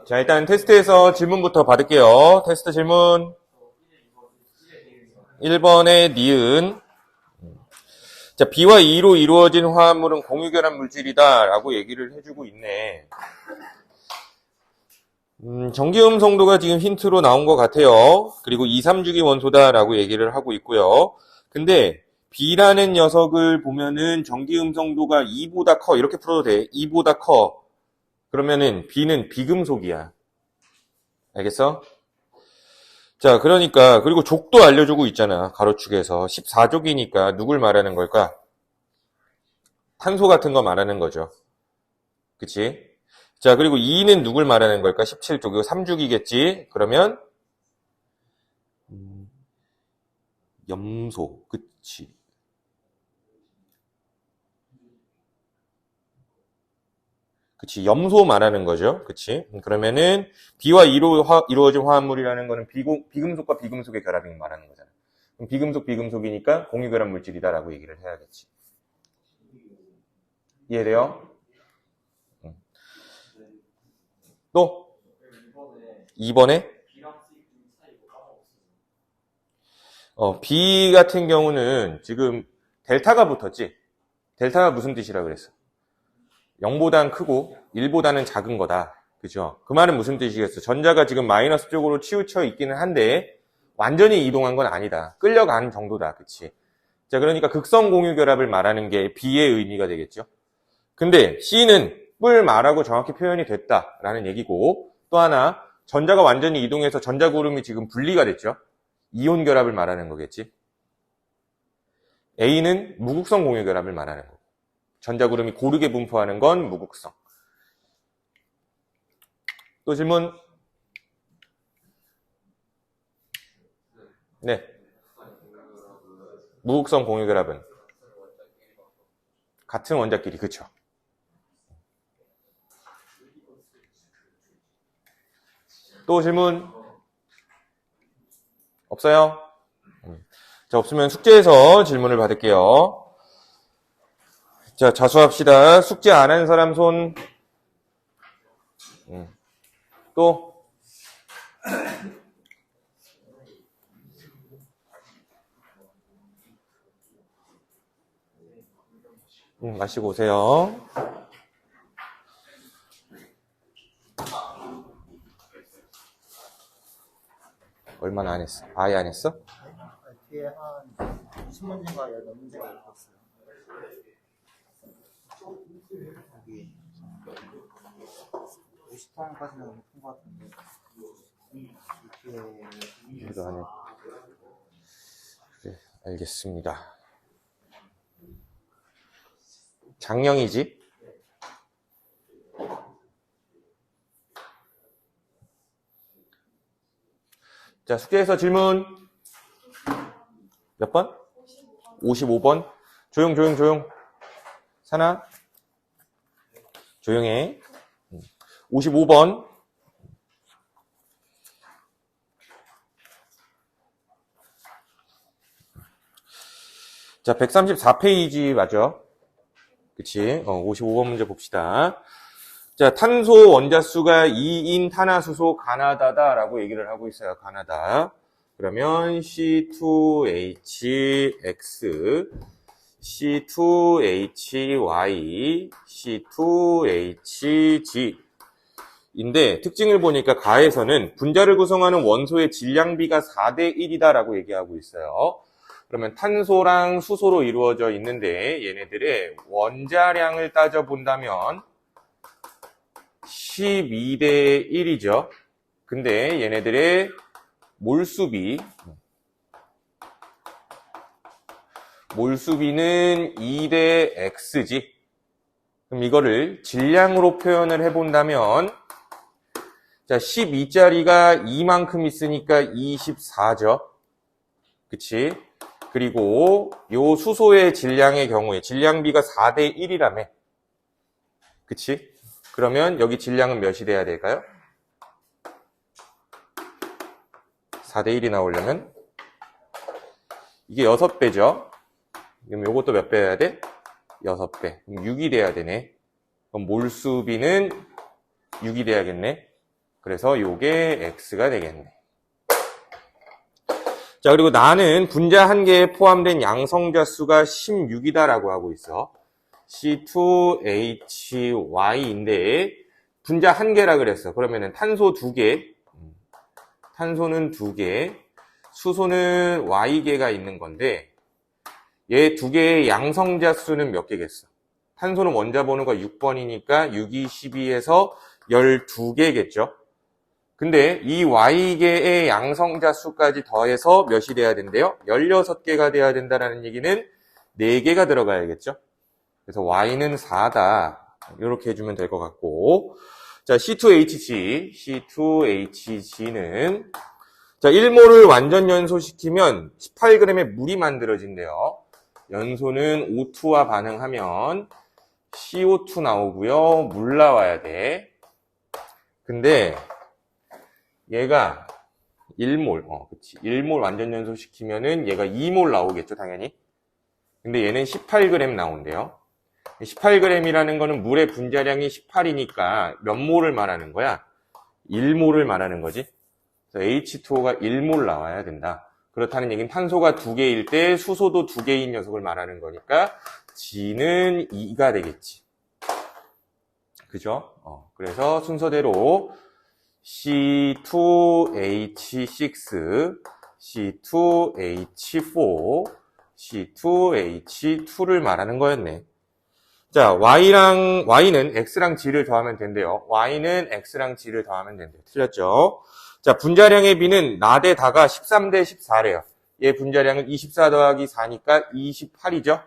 자, 일단 테스트에서 질문부터 받을게요. 테스트 질문. 1번의 니은. 자, B와 E로 이루어진 화합물은 공유결합 물질이다 라고 얘기를 해주고 있네. 전기음성도가 지금 힌트로 나온 것 같아요. 그리고 2, 3주기 원소다 라고 얘기를 하고 있고요. 근데 B라는 녀석을 보면은 전기음성도가 2보다 커. 이렇게 풀어도 돼. 2보다 커. 그러면은 B는 비금속이야. 알겠어? 자, 그러니까 그리고 족도 알려주고 있잖아. 가로축에서 14족이니까 누굴 말하는 걸까? 탄소 같은 거 말하는 거죠. 그치? 자, 그리고 2는 누굴 말하는 걸까? 17족. 이거 3죽이겠지? 그러면 염소. 그치? 그치? 염소 말하는 거죠. 그치? 그러면은 B와 E로 이루어진 화합물이라는 거는 비금속과 비금속의 결합을 말하는 거잖아. 그럼 비금속이니까 공유결합 물질이다라고 얘기를 해야겠지. 이해돼요? 또? 2번에? B 같은 경우는 지금 델타가 붙었지? 델타가 무슨 뜻이라 그랬어? 0보단 크고 1보다는 작은 거다. 그죠? 그 말은 무슨 뜻이겠어? 전자가 지금 마이너스 쪽으로 치우쳐 있기는 한데 완전히 이동한 건 아니다. 끌려간 정도다. 그치? 자, 그러니까 극성 공유 결합을 말하는 게 B의 의미가 되겠죠? 근데 C는 뿔 말하고 정확히 표현이 됐다라는 얘기고, 또 하나 전자가 완전히 이동해서 전자구름이 지금 분리가 됐죠? 이온 결합을 말하는 거겠지? A는 무극성 공유 결합을 말하는 거고, 전자구름이 고르게 분포하는 건 무극성. 또 질문? 네. 무극성 공유 결합은 같은 원자끼리, 그쵸? 또 질문? 없어요? 자, 없으면 숙제에서 질문을 받을게요. 자, 자수합시다. 숙제 안 한 사람 손. 또? 마시고 오세요. 얼마나 안 했어? 아예 안 했어? 뒤에 한 20문제가 10문제가 있었어요. 여기 50탄까지는 푼 것 같은데 이거 안 해. 그래, 알겠습니다. 장령이지? 자, 숙제에서 질문. 몇 번? 55번. 조용. 사나? 조용해. 55번. 자, 134페이지 맞죠? 그치? 55번 문제 봅시다. 자, 탄소 원자수가 2인 탄화수소 가나다다라고 얘기를 하고 있어요. 가나다. 그러면 C2H-X, C2Hy, C2Hg. 인데 특징을 보니까 가에서는 분자를 구성하는 원소의 질량비가 4대 1이다라고 얘기하고 있어요. 그러면 탄소랑 수소로 이루어져 있는데 얘네들의 원자량을 따져본다면 12대 1이죠. 근데 얘네들의 몰수비는 2대 X지. 그럼 이거를 질량으로 표현을 해본다면 자, 12짜리가 2만큼 있으니까 24죠. 그치? 그리고 요 수소의 질량의 경우에 질량비가 4대 1이라며. 그치? 그러면 여기 질량은 몇이 돼야 될까요? 4대 1이 나오려면 이게 6배죠. 그럼 요것도 몇 배여야 돼? 6배. 그럼 6이 돼야 되네. 그럼 몰수비는 6이 돼야겠네. 그래서 요게 x가 되겠네. 자, 그리고 나는 분자 한 개에 포함된 양성자 수가 16이다라고 하고 있어. C2H8인데 분자 한 개라 그랬어. 그러면은 탄소 2개, 탄소는 2개, 수소는 Y개가 있는 건데 얘 2개의 양성자 수는 몇 개겠어? 탄소는 원자 번호가 6번이니까 6, 2, 12에서 12개겠죠? 근데 이 Y개의 양성자 수까지 더해서 몇이 돼야 된대요? 16개가 돼야 된다는 얘기는 4개가 들어가야겠죠? 그래서 Y는 4다. 이렇게 해주면 될 것 같고. 자, C2Hg는 자, 1몰을 완전 연소시키면 18g의 물이 만들어진대요. 연소는 O2와 반응하면 CO2 나오고요. 물 나와야 돼. 근데 얘가 1몰, 그치. 1몰 완전 연소시키면은 얘가 2몰 나오겠죠, 당연히. 근데 얘는 18g 나온대요. 18g이라는 거는 물의 분자량이 18이니까 몇 몰을 말하는 거야? 1몰을 말하는 거지. 그래서 H2O가 1몰 나와야 된다. 그렇다는 얘기는 탄소가 2개일 때 수소도 2개인 녀석을 말하는 거니까 G는 2가 되겠지. 그죠? 그래서 순서대로 C2H6, C2H4, C2H2를 말하는 거였네. 자, Y는 X랑 G를 더하면 된대요. Y는 X랑 G를 더하면 된대요. 틀렸죠? 자, 분자량의 B는 나 대 다가 13 대 14래요. 얘 분자량은 24 더하기 4니까 28이죠?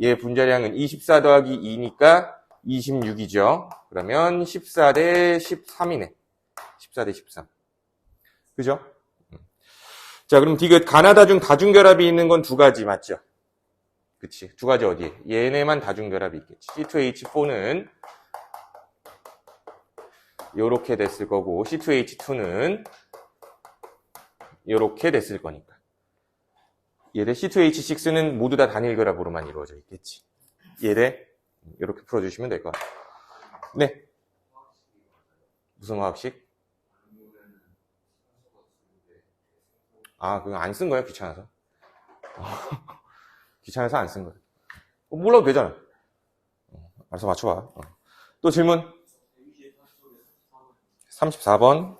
얘 분자량은 24 더하기 2니까 26이죠? 그러면 14 대 13이네. 14 대 13. 그죠? 자, 그럼 디귿 가나다 중 다중결합이 있는 건 2가지 맞죠? 그치. 2가지 어디에? 얘네만 다중결합이 있겠지. C2H4는 요렇게 됐을 거고 C2H2는 요렇게 됐을 거니까. 얘네 C2H6는 모두 다 단일결합으로만 이루어져 있겠지. 얘네 요렇게 풀어주시면 될 것 같아요. 네. 무슨 화학식? 아, 그거 안 쓴 거야, 귀찮아서. 귀찮아서 안 쓴 거야. 몰라도 되잖아. 알아서 맞춰봐. 또 질문? 34번.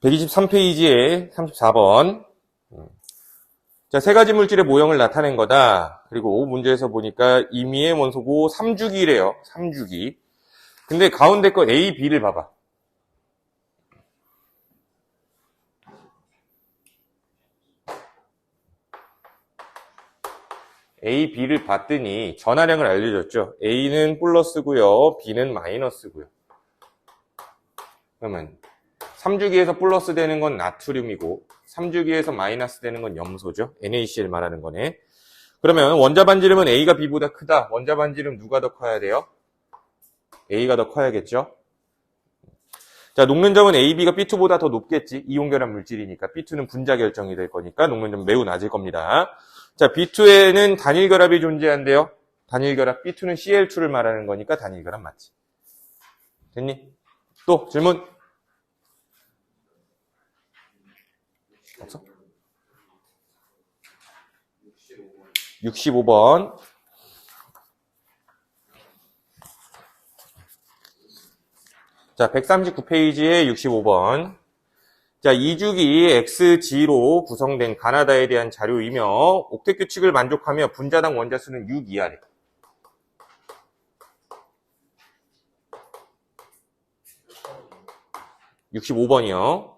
(123페이지에) 34번. 자, 3가지 물질의 모형을 나타낸 거다. 그리고 문제에서 보니까 임의의 원소고 3주기래요. 3주기. 근데 가운데 거 A, B를 봐봐. A, B를 봤더니 전하량을 알려줬죠. A는 플러스고요. B는 마이너스고요. 그러면 3주기에서 플러스 되는 건 나트륨이고 3주기에서 마이너스 되는 건 염소죠. NaCl 말하는 거네. 그러면 원자 반지름은 A가 B보다 크다. 원자 반지름 누가 더 커야 돼요? A가 더 커야겠죠. 자, 녹는점은 AB가 B2보다 더 높겠지. 이온결합 물질이니까. B2는 분자 결정이 될 거니까 녹는점 매우 낮을 겁니다. 자, B2에는 단일결합이 존재한대요. 단일결합. B2는 Cl2를 말하는 거니까 단일결합 맞지. 됐니? 또 질문? 없어? 65번. 자, 139페이지에 65번. 자, 2주기 XG로 구성된 가나다에 대한 자료이며 옥텟 규칙을 만족하며 분자당 원자 수는 6 이하래. 65번이요.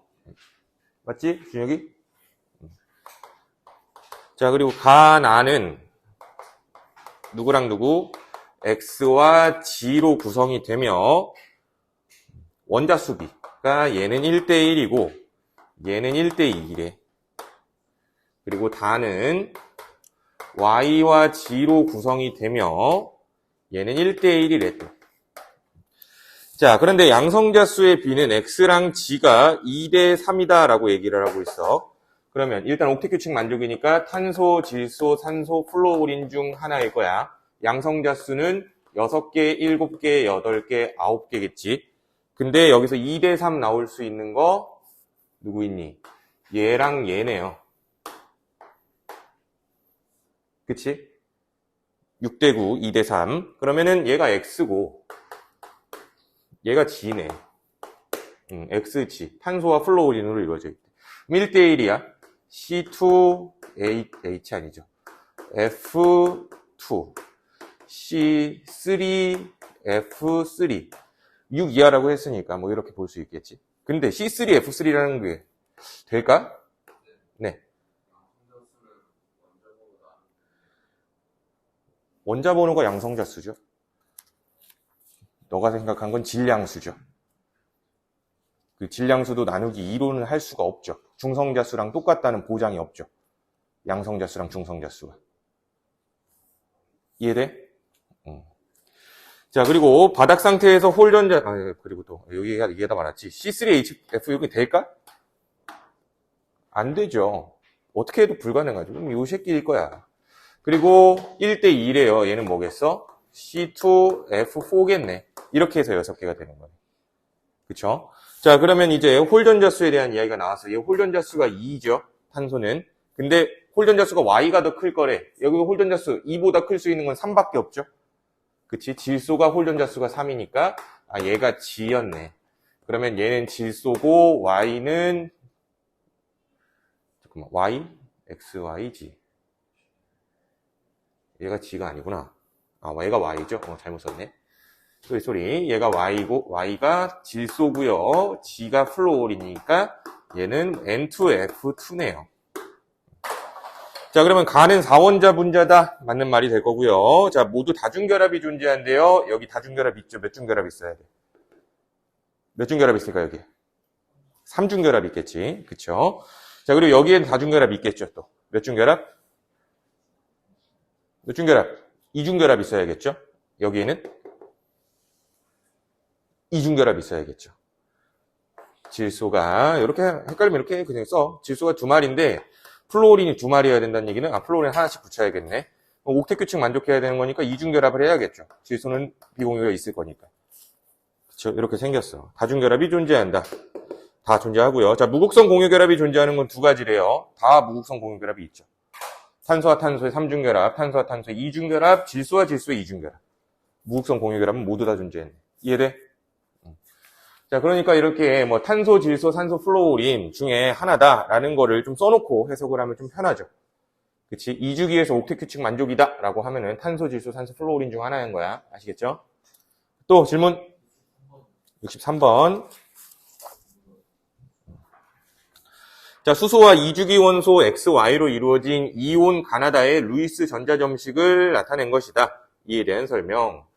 맞지? 준혁이? 자, 그리고 가나는 누구랑 누구? X와 G로 구성이 되며 원자 수비가 얘는 1대1이고 얘는 1대2래. 그리고 다는 Y와 G로 구성이 되며 얘는 1대1이래 또. 자, 그런데 양성자 수의 B는 X랑 G가 2대3이다 라고 얘기를 하고 있어. 그러면 일단 옥텟 규칙 만족이니까 탄소, 질소, 산소, 플루오린 중 하나일 거야. 양성자 수는 6개, 7개, 8개, 9개겠지. 근데 여기서 2대3 나올 수 있는 거 누구 있니? 얘랑 얘네요. 그치? 6대9, 2대3. 그러면은 얘가 X고 얘가 G네. XG. 탄소와 플루오린으로 이루어져 있대. 1대1이야. C2H 아니죠. F2 C3F3 6 이하라고 했으니까 뭐 이렇게 볼 수 있겠지. 근데 C3F3라는 게 될까? 네. 원자 번호가 양성자 수죠. 너가 생각한 건 질량수죠. 그 질량수도 나누기 2로는 할 수가 없죠. 중성자 수랑 똑같다는 보장이 없죠. 양성자 수랑 중성자 수가. 이해돼? 자, 그리고 바닥 상태에서 홀전자, 그리고 또, 여기에다 말했지. C3H6 여기 될까? 안 되죠. 어떻게 해도 불가능하죠. 그럼 이 새끼일 거야. 그리고 1대2래요. 얘는 뭐겠어? C2F4겠네. 이렇게 해서 6개가 되는 거네. 그쵸? 자, 그러면 이제 홀전자수에 대한 이야기가 나왔어요. 얘 홀전자수가 2죠. 탄소는. 근데 홀전자수가 Y가 더 클 거래. 여기 홀전자수 2보다 클 수 있는 건 3밖에 없죠. 그치? 질소가 홀전자수가 3이니까 얘가 G였네. 그러면 얘는 질소고 Y는 잠깐만 Y? X, Y, G. 얘가 G가 아니구나. 얘가 Y죠? 잘못 썼네. 소리. 얘가 Y고, Y가 질소고요. G가 플루오린이니까 얘는 N2F2네요. 자, 그러면 가는 4원자 분자다. 맞는 말이 될 거고요. 자, 모두 다중결합이 존재한대요. 여기 다중결합 있죠? 몇 중결합 있어야 돼? 몇 중결합 있을까, 여기? 3중결합 있겠지. 그쵸? 자, 그리고 여기엔 다중결합 있겠죠, 또. 몇 중결합? 몇 중결합? 2중결합 있어야겠죠? 여기에는 2중결합 있어야겠죠. 질소가, 이렇게, 헷갈리면 이렇게 그냥 써. 질소가 2마리인데, 플루오린이 2마리여야 된다는 얘기는, 플루오린 하나씩 붙여야겠네. 옥텟 규칙 만족해야 되는 거니까 2중결합을 해야겠죠. 질소는 비공유가 있을 거니까. 그쵸? 이렇게 생겼어. 다중결합이 존재한다. 다 존재하고요. 자, 무극성 공유결합이 존재하는 건 2가지래요. 다 무극성 공유결합이 있죠. 탄소와 탄소의 3중결합, 탄소와 탄소의 2중결합, 질소와 질소의 2중결합. 무극성 공유결합은 모두 다 존재했네. 이해돼? 자, 그러니까 이렇게 뭐 탄소, 질소, 산소, 플루오린 중에 하나다라는 거를 좀 써놓고 해석을 하면 좀 편하죠. 그치? 2주기에서 옥텟 규칙 만족이다 라고 하면은 탄소, 질소, 산소, 플루오린 중 하나인 거야. 아시겠죠? 또 질문 63번. 자, 수소와 2주기 원소 XY로 이루어진 이온 가나다의 루이스 전자점식을 나타낸 것이다. 이에 대한 설명.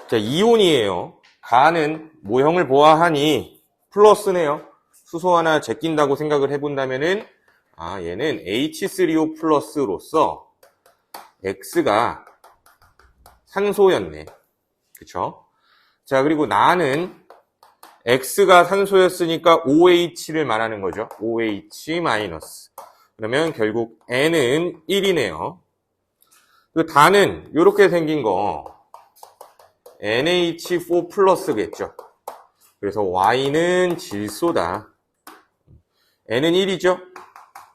자, 이온이에요. 가는 모형을 보아하니 플러스네요. 수소 하나 제낀다고 생각을 해본다면은 얘는 H3O 플러스로서 X가 산소였네. 그쵸? 자, 그리고 나는 X가 산소였으니까 OH를 말하는 거죠. OH 마이너스. 그러면 결국 N은 1이네요. 그 다는 이렇게 생긴 거 NH4 플러스겠죠. 그래서 Y는 질소다. N은 1이죠.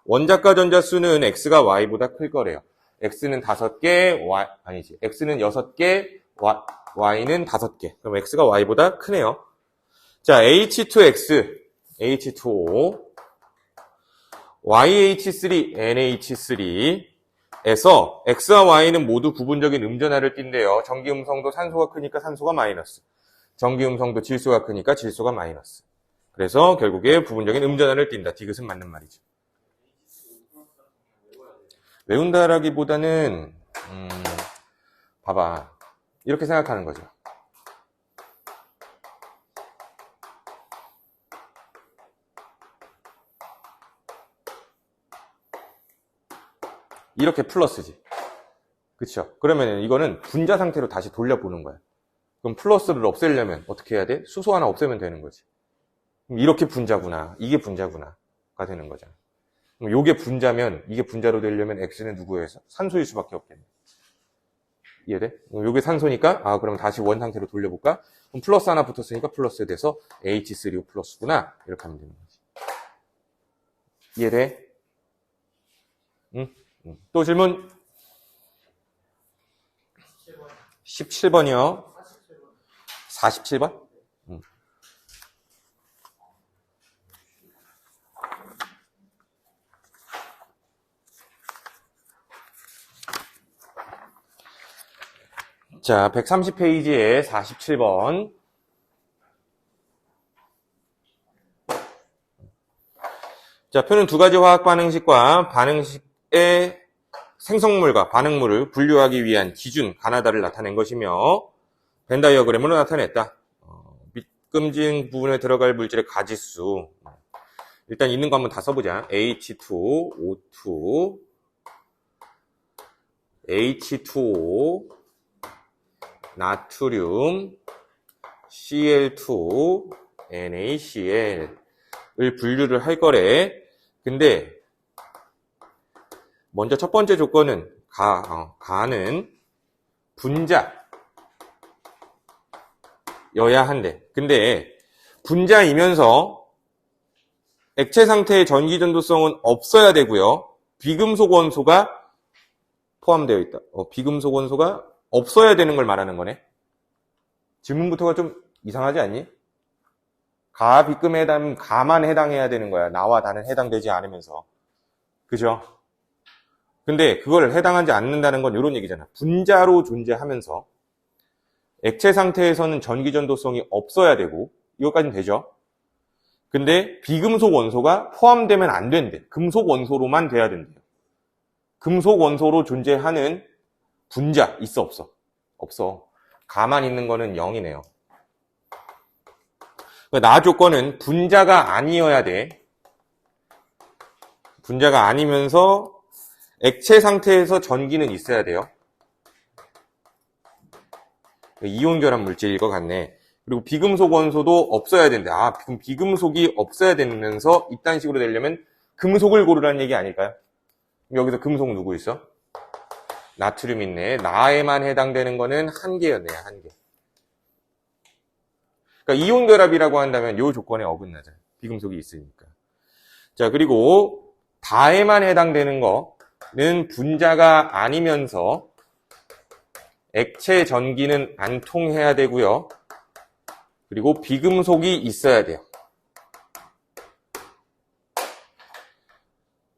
원자가 전자수는 X가 Y보다 클 거래요. X는 5개, X는 6개, Y는 5개. 그럼 X가 Y보다 크네요. 자, H2X, H2O, YH3, NH3에서 X와 Y는 모두 부분적인 음전하를 띈대요. 전기음성도 산소가 크니까 산소가 마이너스. 전기음성도 질소가 크니까 질소가 마이너스. 그래서 결국에 부분적인 음전하를 띈다. 디귿은 맞는 말이죠. 외운다라기보다는 봐봐. 이렇게 생각하는 거죠. 이렇게 플러스지. 그쵸? 그러면 이거는 분자 상태로 다시 돌려보는 거야. 그럼 플러스를 없애려면 어떻게 해야 돼? 수소 하나 없애면 되는 거지. 그럼 이렇게 분자구나. 이게 분자구나가 되는 거잖아. 그럼 요게 분자면 이게 분자로 되려면 X는 누구예요? 산소일 수밖에 없겠네. 이해돼? 요게 산소니까 그럼 다시 원 상태로 돌려볼까? 그럼 플러스 하나 붙었으니까 플러스 돼서 H3O 플러스구나. 이렇게 하면 되는 거지. 이해돼? 응? 또 질문? 17번이요. 47번? 자, 130페이지에 47번. 자, 표는 두 가지 화학 반응식과 반응식의 생성물과 반응물을 분류하기 위한 기준 가나다를 나타낸 것이며 벤 다이어그램으로 나타냈다. 밑금진 부분에 들어갈 물질의 가지수. 일단 있는 거 한번 다 써보자. H2, O2, H2O, 나트륨, Cl2, NaCl을 분류를 할 거래. 근데 먼저 첫 번째 조건은 가는 분자여야 한대. 근데 분자이면서 액체 상태의 전기 전도성은 없어야 되고요. 비금속 원소가 포함되어 있다. 비금속 원소가 없어야 되는 걸 말하는 거네. 질문부터가 좀 이상하지 않니? 가, 비금에 해당, 가만 해당해야 되는 거야. 나와 나는 해당되지 않으면서. 그죠? 근데 그걸 해당하지 않는다는 건 이런 얘기잖아. 분자로 존재하면서 액체 상태에서는 전기 전도성이 없어야 되고, 이것까지는 되죠? 근데 비금속 원소가 포함되면 안 된대. 금속 원소로만 돼야 된대요. 금속 원소로 존재하는 분자 있어 없어? 없어. 가만 있는 거는 0이네요. 나 조건은 분자가 아니어야 돼. 분자가 아니면서 액체 상태에서 전기는 있어야 돼요. 이온 결합 물질일 것 같네. 그리고 비금속 원소도 없어야 된다. 그럼 비금속이 없어야 되면서 이딴 식으로 되려면 금속을 고르라는 얘기 아닐까요? 여기서 금속 누구 있어? 나트륨 있네. 나에만 해당되는 거는 한 개였네요. 한 개. 그러니까 이온 결합이라고 한다면 이 조건에 어긋나잖아요. 비금속이 있으니까. 자, 그리고 다에만 해당되는 거는 분자가 아니면서 액체 전기는 안 통해야 되고요. 그리고 비금속이 있어야 돼요.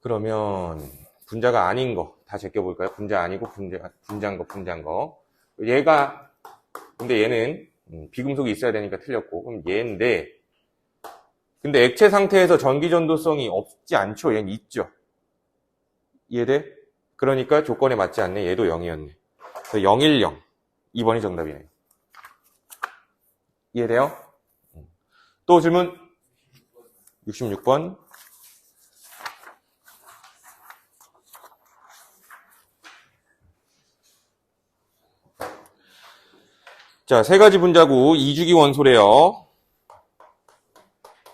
그러면 분자가 아닌 거 다 제껴볼까요? 분자 아니고 분자인 거. 얘가 근데 얘는 비금속이 있어야 되니까 틀렸고, 그럼 얘인데 근데 액체 상태에서 전기 전도성이 없지 않죠? 얘는 있죠. 이해돼? 그러니까 조건에 맞지 않네. 얘도 0이었네. 010. 2번이 정답이네요. 이해돼요? 또 질문? 66번. 자, 세 가지 분자구 2주기 원소래요.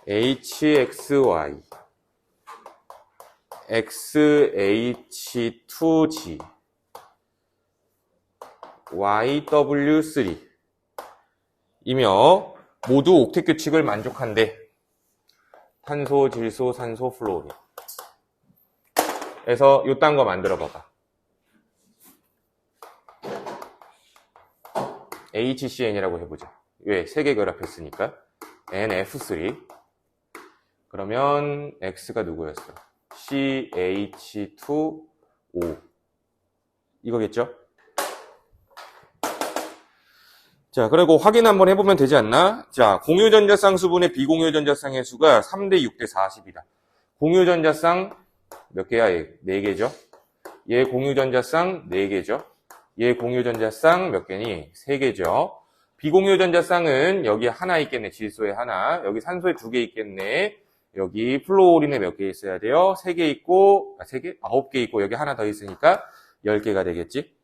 HXY, XH2G, YW3 이며 모두 옥텟 규칙을 만족한대. 탄소, 질소, 산소, 플로린. 그래서 요딴 거 만들어 봐봐. HCN이라고 해보자. 왜? 3개 결합했으니까. NF3. 그러면 X가 누구였어? CH2O. 이거겠죠? 자, 그리고 확인 한번 해보면 되지 않나? 자, 공유전자쌍 수분의 비공유전자쌍의 수가 3대 6대 40이다. 공유전자쌍 몇 개야? 얘? 4개죠? 얘 공유전자쌍 4개죠? 얘 공유전자쌍 몇 개니? 3개죠? 비공유전자쌍은 여기 하나 있겠네. 질소에 하나. 여기 산소에 2개 있겠네. 여기 플로린에 몇 개 있어야 돼요? 3개 있고, 3개? 9개 있고, 여기 하나 더 있으니까 10개가 되겠지?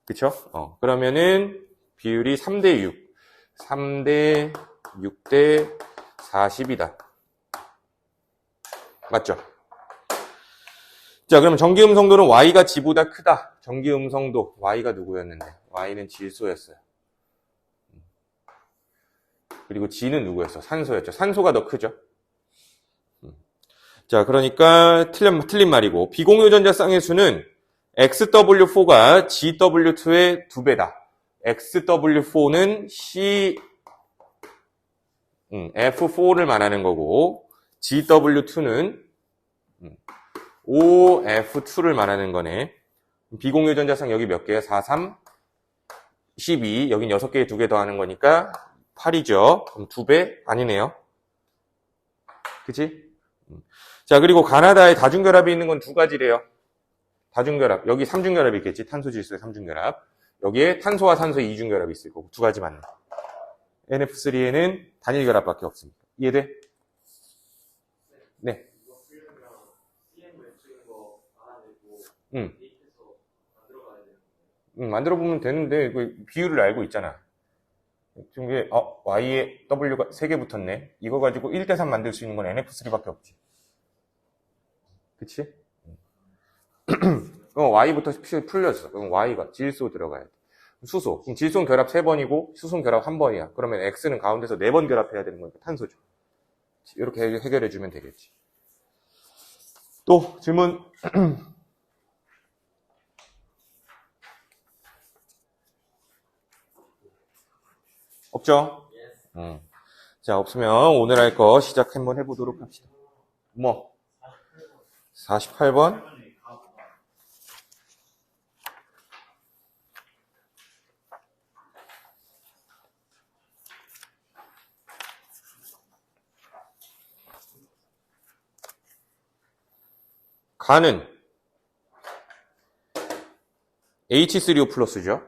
그쵸? 그러면은 비율이 3대 6. 3대 6대 40이다. 맞죠? 자, 그러면 전기음성도는 Y가 G보다 크다. 전기음성도 Y가 누구였는데? Y는 질소였어요. 그리고 G는 누구였어? 산소였죠. 산소가 더 크죠. 자, 그러니까 틀린 말이고, 비공유전자 쌍의 수는 XW4가 GW2의 2배다. XW4는 F4를 말하는 거고, GW2는 OF2를 말하는 거네. 비공유전자쌍 여기 몇 개야? 4, 3, 12. 여긴 6개에 2개 더하는 거니까 8이죠. 그럼 2배? 아니네요. 그치? 자, 그리고 가나다에 다중결합이 있는 건 2가지래요. 다중결합. 여기 3중결합이 있겠지. 탄소 질소의 3중결합. 여기에 탄소와 산소의 2중결합이 있을 거고. 2가지 맞네. NF3에는 단일결합밖에 없습니다. 이해돼? 네. 만들어보면 되는데, 그 비율을 알고 있잖아. 지금 이게, Y에 W가 3개 붙었네. 이거 가지고 1대3 만들 수 있는 건 NF3밖에 없지. 그치? Y부터 풀려졌어. 그럼 Y가 질소 들어가야 돼. 수소. 그럼 질소는 결합 3번이고, 수소는 결합 1번이야. 그러면 X는 가운데서 4번 결합해야 되는 거니까 탄소죠. 이렇게 해결해주면 되겠지. 또, 질문. 없죠? 자, 없으면 오늘 할 거 시작 한번 해보도록 합시다. 48번. 가는 H3O 플러스죠.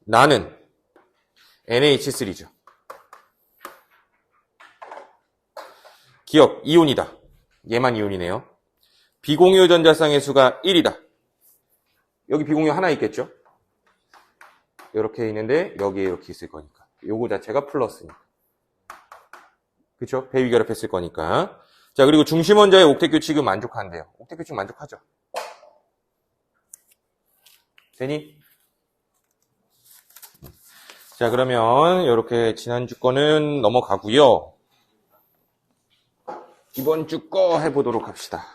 나는 NH3죠. 기억, 이온이다. 얘만 이온이네요. 비공유 전자쌍의 수가 1이다. 여기 비공유 하나 있겠죠? 이렇게 있는데 여기에 이렇게 있을 거니까. 요거 자체가 플러스니까. 그쵸? 배위 결합했을 거니까. 자, 그리고 중심원자의 옥텟 규칙은 만족한대요. 옥텟 규칙 만족하죠? 되니? 자, 그러면 이렇게 지난주 거는 넘어가고요. 이번 주 거 해보도록 합시다.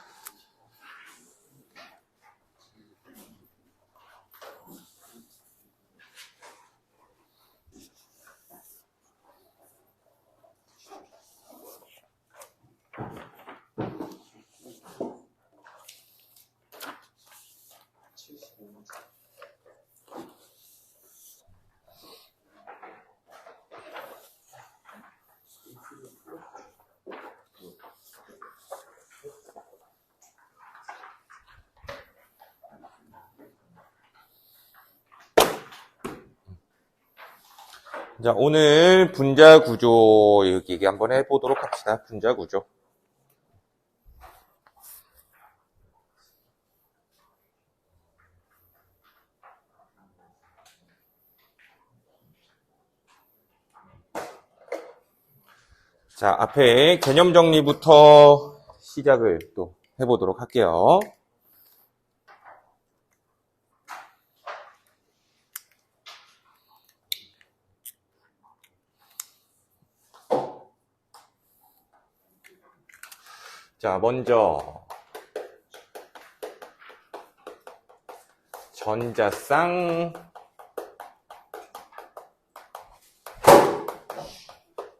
자, 오늘 분자 구조 얘기 한번 해보도록 합시다. 분자 구조. 자, 앞에 개념 정리부터 시작을 또 해보도록 할게요. 자, 먼저 전자쌍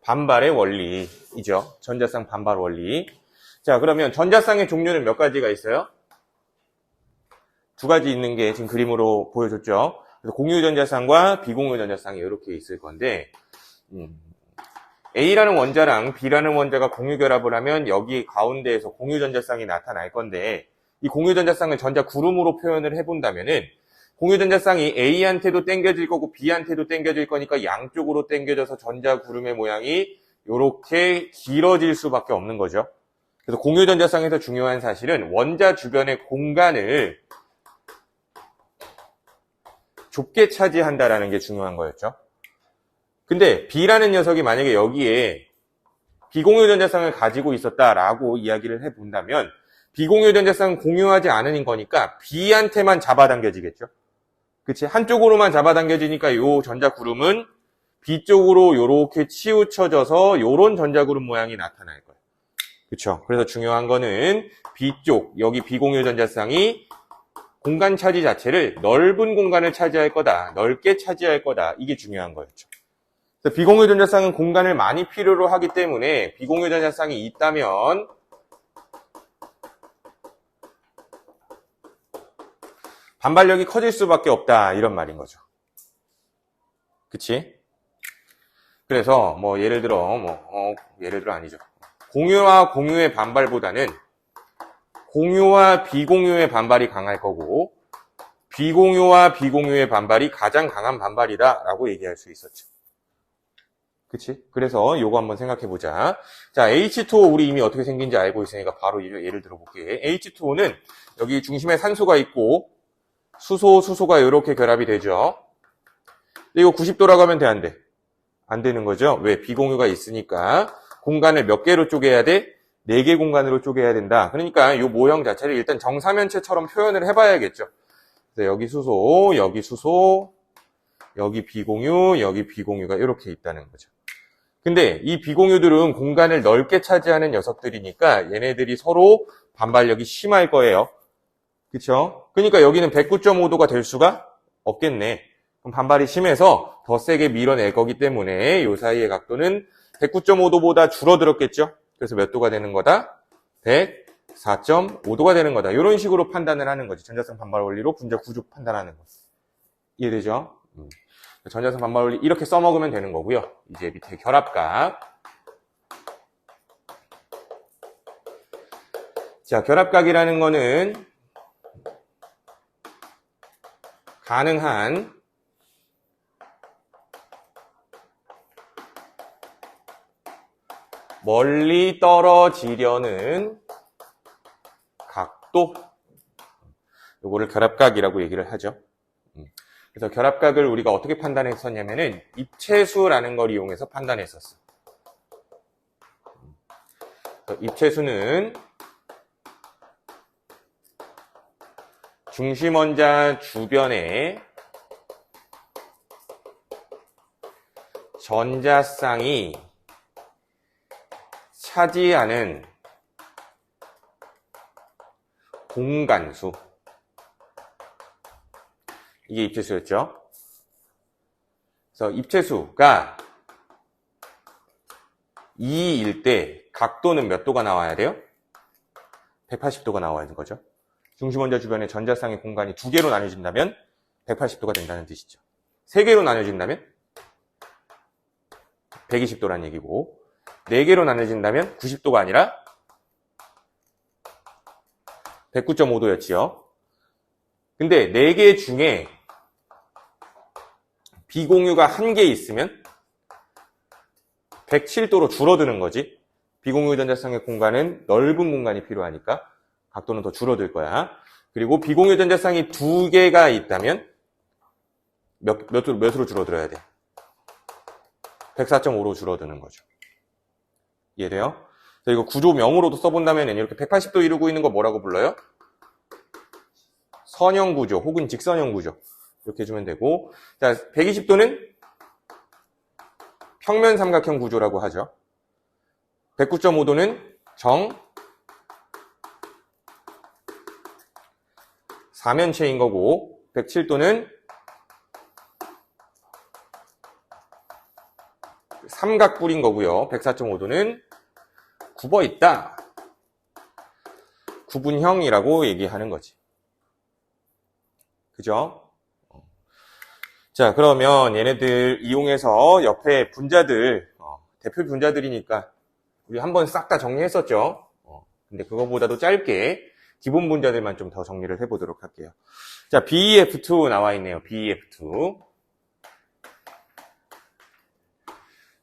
반발의 원리이죠. 전자쌍 반발 원리. 자, 그러면 전자쌍의 종류는 몇 가지가 있어요? 2가지 있는 게 지금 그림으로 보여줬죠. 그래서 공유 전자쌍과 비공유 전자쌍이 이렇게 있을 건데, A라는 원자랑 B라는 원자가 공유 결합을 하면 여기 가운데에서 공유 전자쌍이 나타날 건데, 이 공유 전자쌍을 전자 구름으로 표현을 해본다면은 공유 전자쌍이 A한테도 당겨질 거고 B한테도 당겨질 거니까 양쪽으로 당겨져서 전자 구름의 모양이 이렇게 길어질 수밖에 없는 거죠. 그래서 공유 전자쌍에서 중요한 사실은 원자 주변의 공간을 좁게 차지한다라는 게 중요한 거였죠. 근데 B라는 녀석이 만약에 여기에 비공유 전자쌍을 가지고 있었다라고 이야기를 해본다면 비공유 전자쌍은 공유하지 않은 거니까 B한테만 잡아당겨지겠죠. 그치? 한쪽으로만 잡아당겨지니까 요 전자구름은 B 쪽으로 요렇게 치우쳐져서 요런 전자구름 모양이 나타날 거예요. 그쵸? 그래서 중요한 거는 B 쪽, 여기 비공유 전자쌍이 공간 차지 자체를 넓은 공간을 차지할 거다. 넓게 차지할 거다. 이게 중요한 거였죠. 비공유 전자쌍은 공간을 많이 필요로 하기 때문에 비공유 전자쌍이 있다면 반발력이 커질 수밖에 없다 이런 말인 거죠. 그치? 그래서 뭐 예를 들어 아니죠. 공유와 공유의 반발보다는 공유와 비공유의 반발이 강할 거고 비공유와 비공유의 반발이 가장 강한 반발이다라고 얘기할 수 있었죠. 그치? 그래서 요거 한번 생각해 보자. 자, H2O 우리 이미 어떻게 생긴지 알고 있으니까 바로 예를 들어 볼게. H2O는 여기 중심에 산소가 있고 수소가 이렇게 결합이 되죠. 근데 이거 90도라고 하면 돼, 안 돼? 안 되는 거죠. 왜? 비공유가 있으니까 공간을 몇 개로 쪼개야 돼? 4개 공간으로 쪼개야 된다. 그러니까 이 모형 자체를 일단 정사면체처럼 표현을 해봐야겠죠. 그래서 여기 수소, 여기 비공유, 여기 비공유가 이렇게 있다는 거죠. 근데 이 비공유들은 공간을 넓게 차지하는 녀석들이니까 얘네들이 서로 반발력이 심할 거예요. 그쵸? 그러니까 여기는 109.5도가 될 수가 없겠네. 그럼 반발이 심해서 더 세게 밀어낼 거기 때문에 이 사이의 각도는 109.5도보다 줄어들었겠죠? 그래서 몇 도가 되는 거다? 104.5도가 되는 거다. 이런 식으로 판단을 하는 거지. 전자성 반발 원리로 분자 구조 판단하는 거. 이해되죠? 전자성 반발 원리 이렇게 써먹으면 되는 거고요. 이제 밑에 결합각. 자, 결합각이라는 거는 가능한 멀리 떨어지려는 각도, 요거를 결합각이라고 얘기를 하죠. 그래서 결합각을 우리가 어떻게 판단했었냐면은 입체수라는 걸 이용해서 판단했었어. 입체수는 중심원자 주변에 전자쌍이 차지하는 공간수. 이게 입체수였죠. 그래서 입체수가 2일 때 각도는 몇 도가 나와야 돼요? 180도가 나와야 되는 거죠. 중심원자 주변에 전자쌍의 공간이 2개로 나눠진다면 180도가 된다는 뜻이죠. 3개로 나눠진다면 120도란 얘기고 4개로 나눠진다면 90도가 아니라 109.5도였지요. 근데 4개 중에 비공유가 1개 있으면 107도로 줄어드는 거지. 비공유 전자쌍의 공간은 넓은 공간이 필요하니까 각도는 더 줄어들 거야. 그리고 비공유 전자쌍이 2개가 있다면 몇으로 줄어들어야 돼? 104.5로 줄어드는 거죠. 이해돼요? 이거 구조명으로도 써본다면 이렇게 180도 이루고 있는 거 뭐라고 불러요? 선형 구조 혹은 직선형 구조 이렇게 해주면 되고, 자 120도는 평면 삼각형 구조라고 하죠. 109.5도는 정 사면체인 거고 107도는 삼각뿔인 거고요. 104.5도는 굽어 있다. 구분형이라고 얘기하는 거지. 그죠? 자, 그러면 얘네들 이용해서 옆에 분자들, 대표 분자들이니까 우리 한번 싹 다 정리했었죠. 근데 그거보다도 짧게 기본 분자들만 좀 더 정리를 해보도록 할게요. 자, BeF2 나와 있네요. BeF2.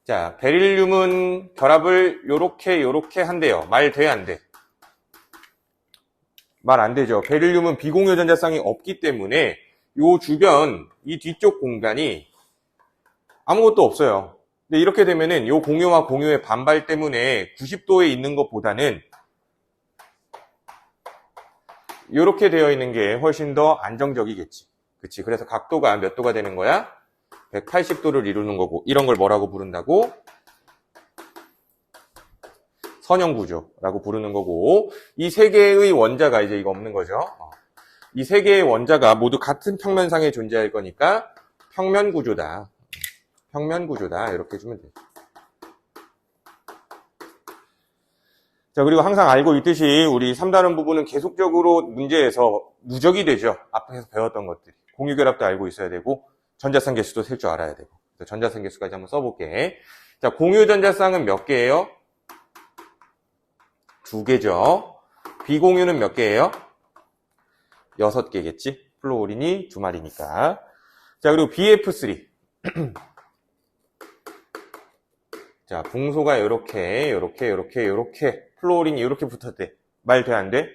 자, 베릴륨은 결합을 요렇게 한대요. 말 돼, 안 돼? 말 안 되죠. 베릴륨은 비공유 전자쌍이 없기 때문에 요 주변, 이 뒤쪽 공간이 아무것도 없어요. 근데 이렇게 되면은 요 공유와 공유의 반발 때문에 90도에 있는 것보다는 이렇게 되어 있는 게 훨씬 더 안정적이겠지. 그치? 그래서 각도가 몇 도가 되는 거야? 180도를 이루는 거고, 이런 걸 뭐라고 부른다고? 선형구조라고 부르는 거고, 이 세 개의 원자가 이제 이거 없는 거죠. 이 세 개의 원자가 모두 같은 평면상에 존재할 거니까 평면구조다. 평면구조다. 이렇게 해주면 돼. 자, 그리고 항상 알고 있듯이 우리 3단원 부분은 계속적으로 문제에서 누적이 되죠. 앞에서 배웠던 것들이. 공유결합도 알고 있어야 되고, 전자쌍 개수도 셀 줄 알아야 되고. 전자쌍 개수까지 한번 써볼게. 자, 공유전자쌍은 몇 개예요? 2개죠. 비공유는 몇 개예요? 6개겠지? 플로린이 2마리니까. 자, 그리고 BF3. 자, 붕소가 요렇게 플로린이 이렇게 붙었대. 말 돼, 안 돼?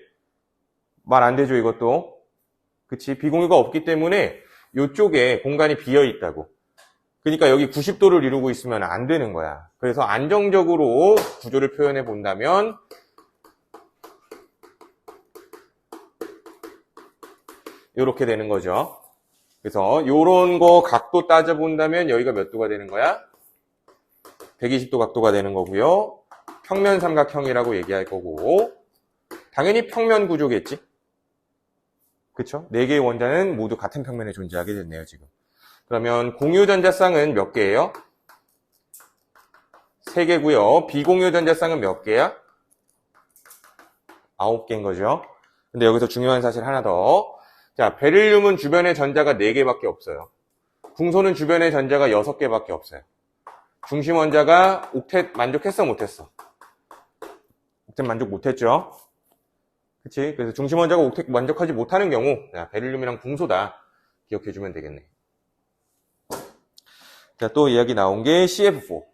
말 안 되죠, 이것도. 그치? 비공유가 없기 때문에 이쪽에 공간이 비어 있다고. 그러니까 여기 90도를 이루고 있으면 안 되는 거야. 그래서 안정적으로 구조를 표현해 본다면 이렇게 되는 거죠. 그래서 요런 거 각도 따져본다면 여기가 몇 도가 되는 거야? 120도 각도가 되는 거고요. 평면 삼각형이라고 얘기할 거고, 당연히 평면 구조겠지? 그쵸? 4개의 원자는 모두 같은 평면에 존재하게 됐네요, 지금. 그러면 공유전자쌍은 몇 개예요? 3개고요. 비공유전자쌍은 몇 개야? 9개인 거죠. 근데 여기서 중요한 사실 하나 더. 자, 베릴륨은 주변에 전자가 4개밖에 없어요. 붕소는 주변에 전자가 6개밖에 없어요. 중심 원자가 옥텟 만족했어, 못했어? 옥텟 만족 못했죠? 그치? 그래서 중심 원자가 옥텟 만족하지 못하는 경우, 자, 베릴륨이랑 붕소다. 기억해주면 되겠네. 자, 또 이야기 나온 게 CF4.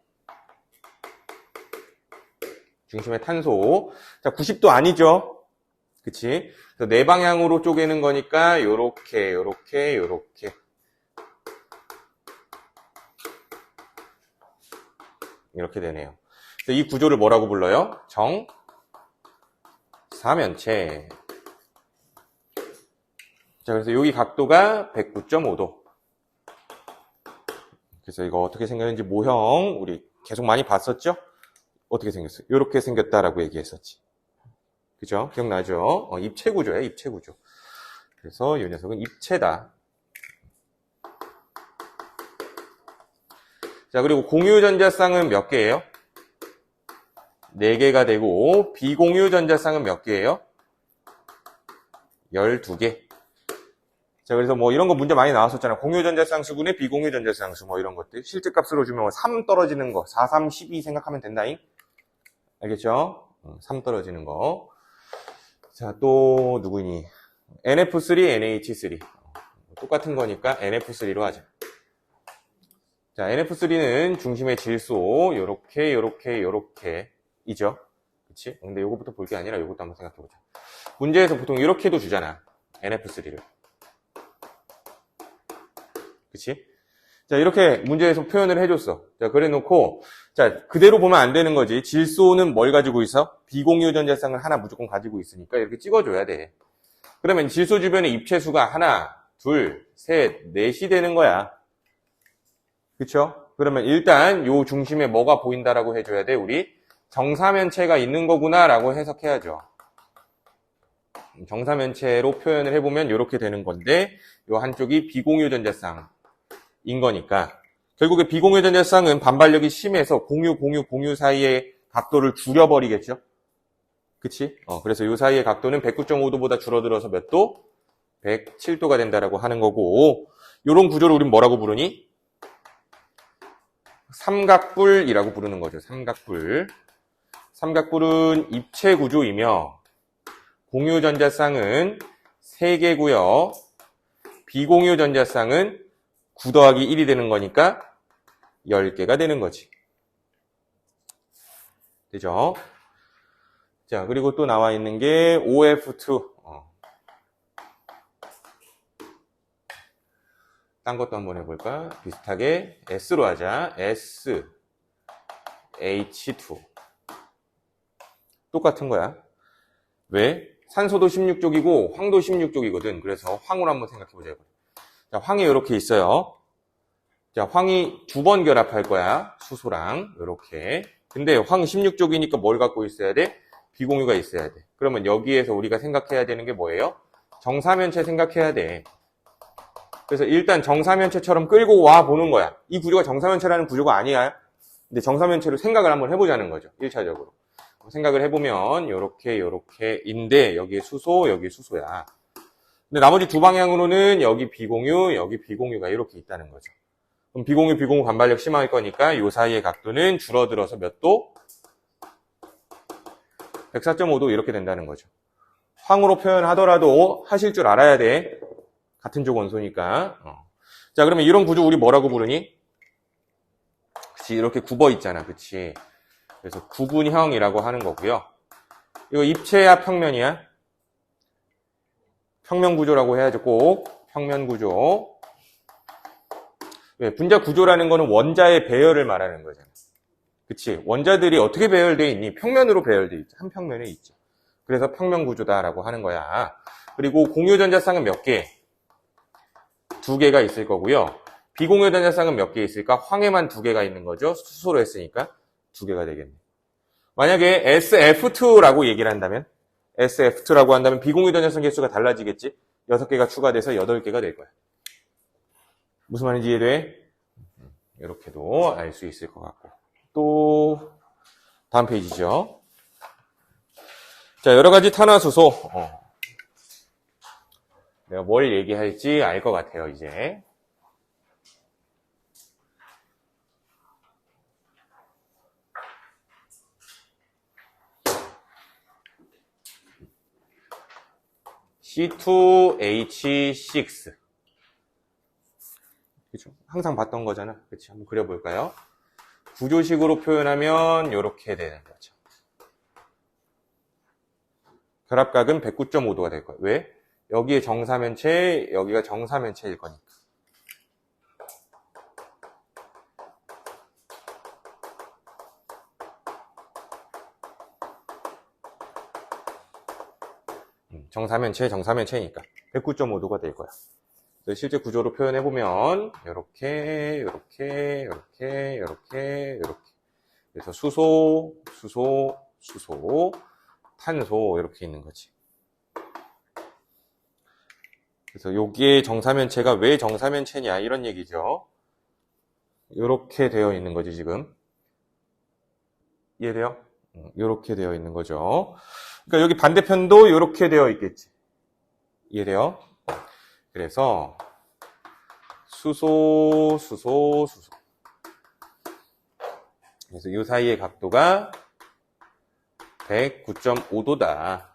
중심의 탄소. 자, 90도 아니죠? 그치? 그래서 네 방향으로 쪼개는 거니까, 요렇게. 이렇게 되네요. 그래서 이 구조를 뭐라고 불러요? 정사면체. 자, 그래서 여기 각도가 109.5도. 그래서 이거 어떻게 생겼는지 모형 우리 계속 많이 봤었죠? 어떻게 생겼어요? 이렇게 생겼다라고 얘기했었지. 그죠? 기억나죠? 입체 구조예요, 입체 구조. 그래서 이 녀석은 입체다. 자, 그리고 공유전자쌍은 몇 개예요? 4개가 되고, 비공유전자쌍은 몇 개예요? 12개. 자, 그래서 뭐 이런 거 문제 많이 나왔었잖아요. 공유전자쌍수분의 비공유전자쌍수 뭐 이런 것들. 실제값으로 주면 3 떨어지는 거. 4, 3, 12 생각하면 된다잉? 알겠죠? 3 떨어지는 거. 자, 또 누구니? NF3, NH3. 똑같은 거니까 NF3로 하자. 자, NF3는 중심의 질소, 요렇게 이죠. 그치? 근데 요거부터 볼 게 아니라 요것도 한번 생각해보자. 문제에서 보통 이렇게도 주잖아. NF3를. 그치? 자, 이렇게 문제에서 표현을 해줬어. 자, 그래 놓고, 자, 그대로 보면 안 되는 거지. 질소는 뭘 가지고 있어? 비공유전자쌍을 하나 무조건 가지고 있으니까 이렇게 찍어줘야 돼. 그러면 질소 주변의 입체수가 하나, 둘, 셋, 넷이 되는 거야. 그쵸? 그러면 일단 요 중심에 뭐가 보인다라고 해줘야 돼? 우리 정사면체가 있는 거구나 라고 해석해야죠. 정사면체로 표현을 해보면 이렇게 되는 건데 요 한쪽이 비공유전자쌍인 거니까 결국에 비공유전자쌍은 반발력이 심해서 공유 사이의 각도를 줄여버리겠죠? 그치? 그래서 요 사이의 각도는 109.5도보다 줄어들어서 몇 도? 107도가 된다라고 하는 거고 요런 구조를 우린 뭐라고 부르니? 삼각뿔이라고 부르는 거죠. 삼각뿔. 삼각뿔은 입체 구조이며 공유전자쌍은 3개고요. 비공유전자쌍은 9 더하기 1이 되는 거니까 10개가 되는 거지. 되죠? 자, 그리고 또 나와 있는 게 OF2. 딴 것도 한번 해볼까? 비슷하게 S로 하자. S, H2. 똑같은 거야. 왜? 산소도 16족이고 황도 16족이거든. 그래서 황으로 한번 생각해보자. 자, 황이 이렇게 있어요. 자, 황이 두 번 결합할 거야. 수소랑 이렇게. 근데 황 16족이니까 뭘 갖고 있어야 돼? 비공유가 있어야 돼. 그러면 여기에서 우리가 생각해야 되는 게 뭐예요? 정사면체 생각해야 돼. 그래서 일단 정사면체처럼 끌고 와 보는 거야. 이 구조가 정사면체라는 구조가 아니야. 근데 정사면체로 생각을 한번 해보자는 거죠. 1차적으로. 생각을 해보면 요렇게인데 여기에 수소, 여기에 수소야. 근데 나머지 두 방향으로는 여기 비공유, 여기 비공유가 이렇게 있다는 거죠. 그럼 비공유 반발력 심할 거니까 요 사이의 각도는 줄어들어서 몇 도? 104.5도 이렇게 된다는 거죠. 황으로 표현하더라도 하실 줄 알아야 돼. 같은 쪽 원소니까. 자, 그러면 이런 구조 우리 뭐라고 부르니? 그치, 이렇게 굽어 있잖아. 그치. 그래서 구분형이라고 하는 거고요. 이거 입체야, 평면이야? 평면 구조라고 해야죠. 꼭 평면 구조. 왜? 분자 구조라는 거는 원자의 배열을 말하는 거잖아. 그치? 원자들이 어떻게 배열되어 있니? 평면으로 배열되어 있죠. 한 평면에 있죠. 그래서 평면 구조다라고 하는 거야. 그리고 공유 전자쌍은 몇 개? 두 개가 있을 거고요. 비공유 전자쌍은 몇 개 있을까? 황에만 두 개가 있는 거죠. 수소로 했으니까 두 개가 되겠네. 만약에 SF2라고 얘기를 한다면 SF2라고 한다면 비공유 전자쌍 개수가 달라지겠지? 6개가 추가돼서 8개가 될 거야. 무슨 말인지 이해돼? 이렇게도 알 수 있을 것 같고. 또 다음 페이지죠. 자, 여러 가지 탄화수소. 내가 뭘 얘기할지 알 것 같아요, 이제. C2H6. 그죠? 항상 봤던 거잖아. 그치? 한번 그려볼까요? 구조식으로 표현하면 이렇게 되는 거죠. 결합각은 109.5도가 될 거예요. 왜? 여기에 정사면체, 여기가 정사면체일 거니까. 정사면체니까 109.5도가 될 거야. 실제 구조로 표현해보면 이렇게. 그래서 수소, 탄소 이렇게 있는 거지. 그래서 여기에 정사면체가 왜 정사면체냐 이런 얘기죠. 이렇게 되어 있는 거지 지금. 이해돼요? 이렇게 되어 있는 거죠. 그러니까 여기 반대편도 이렇게 되어 있겠지. 이해돼요? 그래서 수소. 그래서 이 사이의 각도가 109.5도다.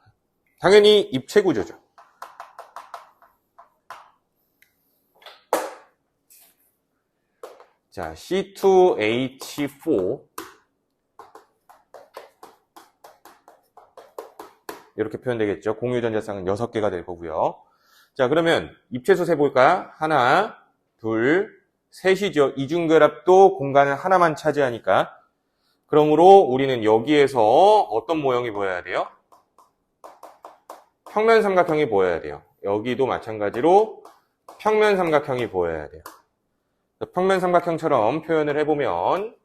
당연히 입체 구조죠. 자, C2H4 이렇게 표현되겠죠. 공유 전자쌍은 6개가 될 거고요. 자, 그러면 입체수 세볼까? 하나, 둘, 셋이죠. 이중결합도 공간을 하나만 차지하니까. 그러므로 우리는 여기에서 어떤 모형이 보여야 돼요? 평면 삼각형이 보여야 돼요. 여기도 마찬가지로 평면 삼각형이 보여야 돼요. 평면 삼각형처럼 표현을 해보면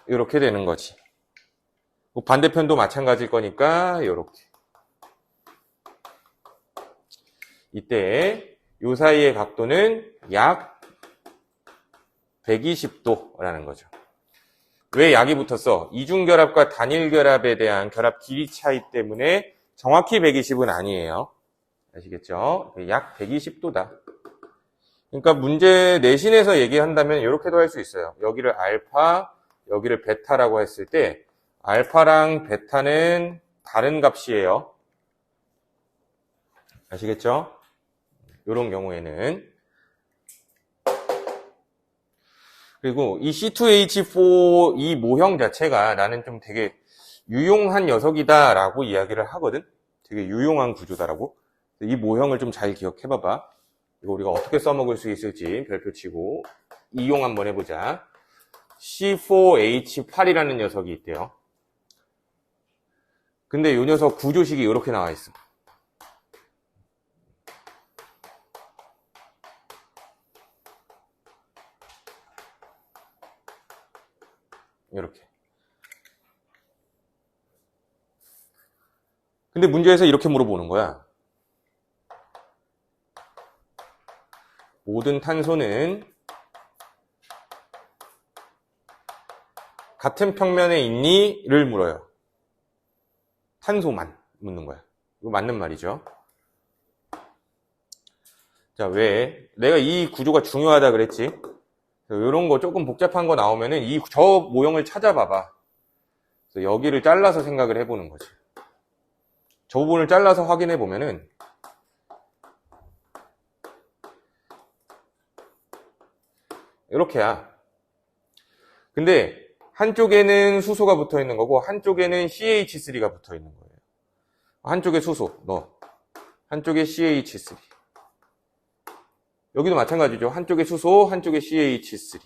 이렇게 되는 거지. 반대편도 마찬가지일 거니까 이렇게. 이때 이 사이의 각도는 약 120도라는 거죠. 왜 약이 붙었어? 이중결합과 단일결합에 대한 결합 길이 차이 때문에 정확히 120은 아니에요. 아시겠죠? 약 120도다. 그러니까 문제 내신에서 얘기한다면 이렇게도 할 수 있어요. 여기를 알파, 여기를 베타라고 했을 때 알파랑 베타는 다른 값이에요. 아시겠죠? 이런 경우에는. 그리고 이 C2H4 이 모형 자체가 나는 좀 되게 유용한 녀석이다 라고 이야기를 하거든. 되게 유용한 구조다라고. 이 모형을 좀 잘 기억해 봐봐. 이거 우리가 어떻게 써먹을 수 있을지 별표 치고 이용 한번 해보자. C4H8이라는 녀석이 있대요. 근데 이 녀석 구조식이 이렇게 나와 있어. 이렇게. 근데 문제에서 이렇게 물어보는 거야. 모든 탄소는 같은 평면에 있니? 를 물어요. 탄소만 묻는 거야. 이거 맞는 말이죠. 자, 왜? 내가 이 구조가 중요하다 그랬지? 이런 거 조금 복잡한 거 나오면은 저 모형을 찾아봐봐. 그래서 여기를 잘라서 생각을 해보는 거지. 저 부분을 잘라서 확인해 보면은 이렇게야. 근데 한쪽에는 수소가 붙어 있는 거고 한쪽에는 CH3가 붙어 있는 거예요. 한쪽에 수소 넣어. 한쪽에 CH3. 여기도 마찬가지죠. 한쪽에 수소, 한쪽에 CH3.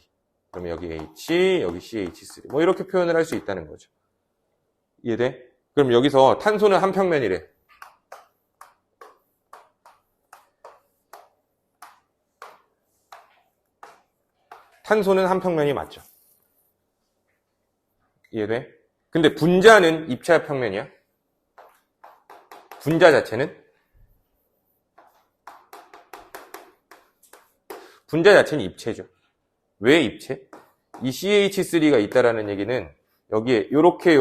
그러면 여기 H, 여기 CH3. 뭐 이렇게 표현을 할 수 있다는 거죠. 이해돼? 그럼 여기서 탄소는 한 평면이래. 탄소는 한 평면이 맞죠. 이해돼? 근데 분자는 입체화 평면이야. 분자 자체는? 분자 자체는 입체죠. 왜 입체? 이 CH3가 있다라는 얘기는 여기에 요렇게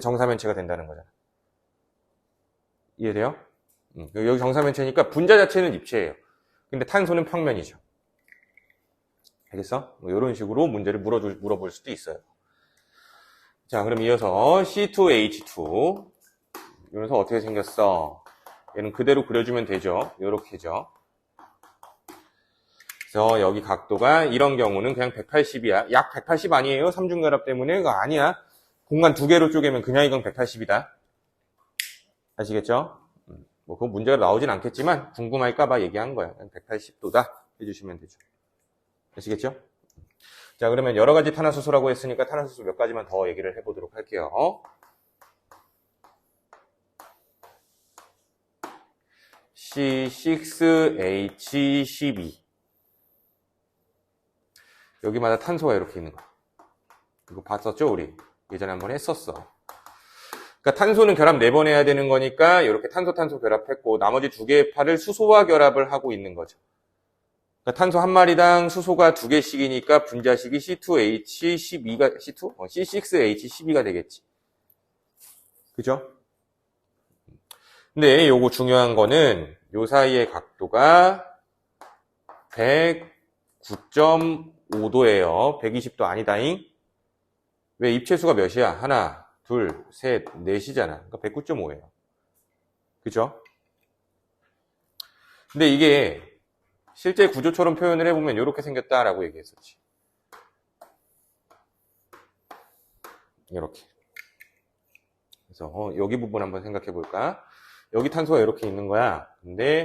정사면체가 된다는 거잖아. 이해돼요? 여기 정사면체니까 분자 자체는 입체예요. 근데 탄소는 평면이죠. 알겠어? 뭐 이런 식으로 문제를 물어볼 수도 있어요. 자, 그럼 이어서 C2H2. 이러면서 어떻게 생겼어? 얘는 그대로 그려주면 되죠. 요렇게죠. 그래서 여기 각도가 이런 경우는 그냥 180이야. 약 180 아니에요? 삼중결합 때문에? 그거 아니야. 공간 두 개로 쪼개면 그냥 이건 180이다. 아시겠죠? 뭐 그건 문제가 나오진 않겠지만 궁금할까봐 얘기한 거야. 180도다 해주시면 되죠. 아시겠죠? 자, 그러면 여러 가지 탄화수소라고 했으니까 탄화수소 몇 가지만 더 얘기를 해보도록 할게요. C6H12. 여기마다 탄소가 이렇게 있는 거야. 이거 봤었죠, 우리? 예전에 한번 했었어. 그러니까 탄소는 결합 4번 해야 되는 거니까 이렇게 탄소 결합했고 나머지 2개의 팔을 수소와 결합을 하고 있는 거죠. 그러니까 탄소 한 마리당 수소가 2개씩이니까 분자식이 C2H12가 C6H12가 되겠지. 그죠? 근데 요거 중요한 거는 요 사이의 각도가 109.5도예요. 120도 아니다잉. 왜 입체수가 몇이야? 하나, 둘, 셋, 넷이잖아. 그러니까 109.5예요. 그죠? 근데 이게 실제 구조처럼 표현을 해보면 이렇게 생겼다라고 얘기했었지. 이렇게. 그래서 여기 부분 한번 생각해 볼까? 여기 탄소가 이렇게 있는 거야. 근데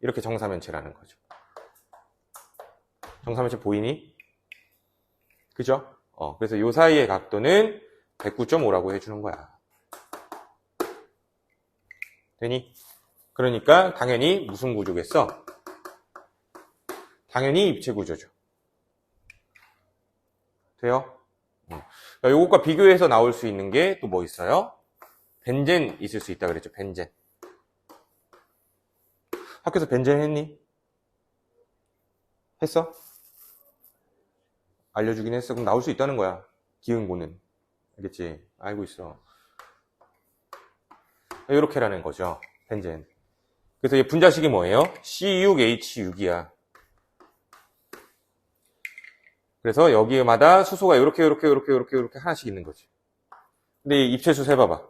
이렇게 정사면체라는 거죠. 정사면체 보이니? 그죠? 그래서 요 사이의 각도는 109.5라고 해주는 거야. 되니? 그러니까 당연히 무슨 구조겠어? 당연히 입체 구조죠. 돼요? 요것과 비교해서 나올 수 있는 게 또 뭐 있어요? 벤젠 있을 수 있다 그랬죠. 벤젠. 학교에서 벤젠 했니? 했어? 알려주긴 했어. 그럼 나올 수 있다는 거야. 기흥고는. 알겠지? 알고 있어. 이렇게라는 거죠. 벤젠. 그래서 이 분자식이 뭐예요? C6H6이야. 그래서 여기마다 수소가 이렇게 하나씩 있는 거지. 근데 이 입체수 세봐봐.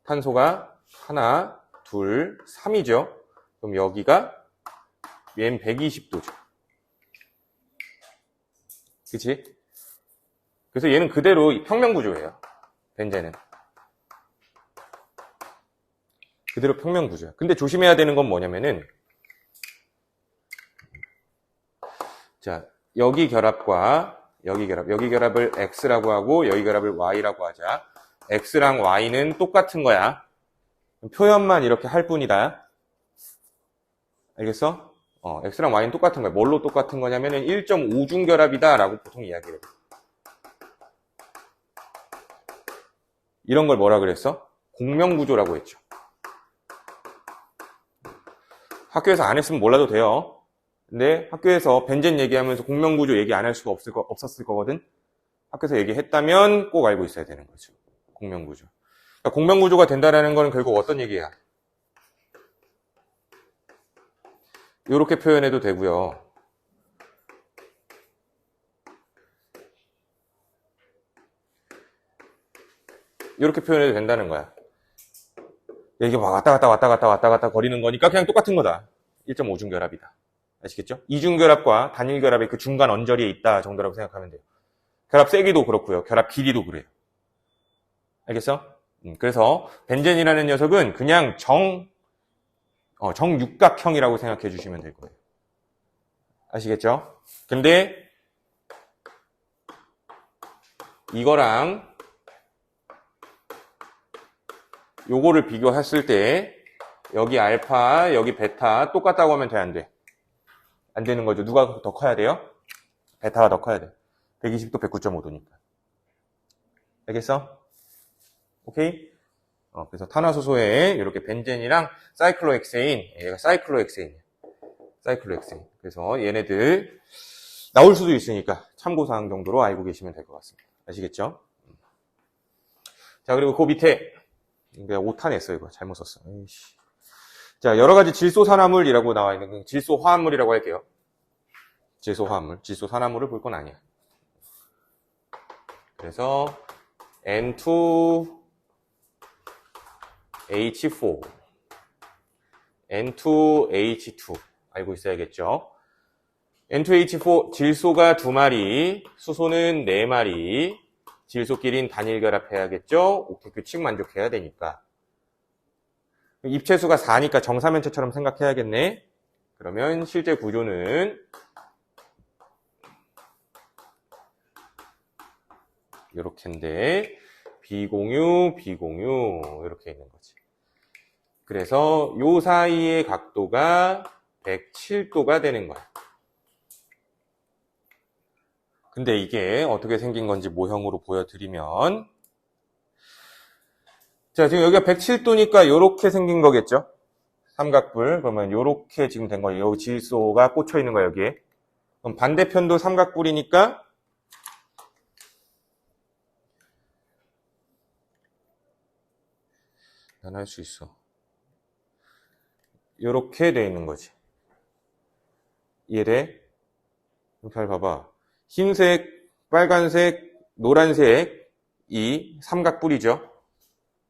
탄소가 하나, 둘, 3이죠. 그럼 여기가 얘는 120도죠. 그치? 그래서 얘는 그대로 평면구조예요. 벤젠은. 그대로 평면구조야. 근데 조심해야 되는 건 뭐냐면은, 자, 여기 결합과 여기 결합을 X라고 하고 여기 결합을 Y라고 하자. X랑 Y는 똑같은 거야. 표현만 이렇게 할 뿐이다. 알겠어? X랑 Y는 똑같은 거야. 뭘로 똑같은 거냐면은 1.5중 결합이다 라고 보통 이야기를 해. 이런 걸 뭐라 그랬어? 공명구조라고 했죠. 학교에서 안 했으면 몰라도 돼요. 근데 학교에서 벤젠 얘기하면서 공명구조 얘기 안 할 수가 없었을 거거든. 학교에서 얘기했다면 꼭 알고 있어야 되는 거죠. 공명구조. 그러니까 공명구조가 된다는 건 결국 어떤 얘기야? 이렇게 표현해도 되고요. 이렇게 표현해도 된다는 거야. 이게 막 왔다 갔다 거리는 거니까 그냥 똑같은 거다. 1.5중 결합이다. 아시겠죠? 이중 결합과 단일 결합의 그 중간 언저리에 있다 정도라고 생각하면 돼요. 결합 세기도 그렇고요. 결합 길이도 그래요. 알겠어? 그래서 벤젠이라는 녀석은 그냥 정육각형이라고 생각해 주시면 될 거예요. 아시겠죠? 근데 이거랑 요거를 비교했을 때 여기 알파, 여기 베타 똑같다고 하면 돼, 안 돼? 안 되는 거죠. 누가 더 커야 돼요? 베타가 더 커야 돼. 120도 109.5도니까. 알겠어? 오케이? 그래서 탄화수소에 이렇게 벤젠이랑 사이클로헥세인, 얘가 사이클로헥세인. 그래서 얘네들 나올 수도 있으니까 참고사항 정도로 알고 계시면 될 것 같습니다. 아시겠죠? 자, 그리고 그 밑에 내가 오탄 했어, 이거. 잘못 썼어. 에이씨. 자, 여러 가지 질소산화물이라고 나와 있는 질소화합물이라고 할게요. 질소화합물. 질소산화물을 볼 건 아니야. 그래서 N2H4, N2H2 알고 있어야겠죠. N2H4 질소가 2마리, 수소는 4마리, 질소끼리는 단일 결합해야겠죠. 옥텟 규칙 만족해야 되니까. 입체수가 4니까 정사면체처럼 생각해야겠네. 그러면 실제 구조는 이렇게인데 비공유 이렇게 있는 거지. 그래서 요 사이의 각도가 107도가 되는 거야. 근데 이게 어떻게 생긴 건지 모형으로 보여드리면, 자, 지금 여기가 107도니까 요렇게 생긴 거겠죠? 삼각불. 그러면 요렇게 지금 된 거예요. 여기 질소가 꽂혀 있는 거예요, 여기에. 그럼 반대편도 삼각불이니까 난 할 수 있어. 요렇게 돼 있는 거지. 이해돼? 잘 봐봐. 흰색, 빨간색, 노란색 이 삼각뿔이죠.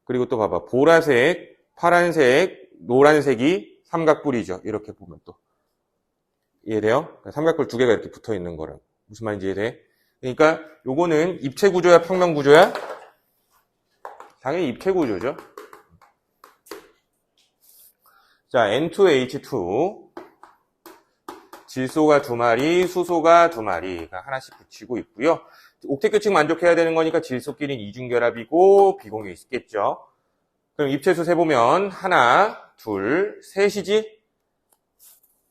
그리고 또 봐봐. 보라색, 파란색, 노란색이 삼각뿔이죠. 이렇게 보면 또. 이해돼요? 삼각뿔 두 개가 이렇게 붙어 있는 거라. 무슨 말인지 이해돼? 그러니까 요거는 입체 구조야, 평면 구조야? 당연히 입체 구조죠. 자, N2H2 질소가 2마리, 수소가 2마리가 하나씩 붙이고 있고요. 옥텟 규칙 만족해야 되는 거니까 질소끼리는 이중결합이고 비공유 있겠죠. 그럼 입체수 세보면 하나, 둘, 셋이지?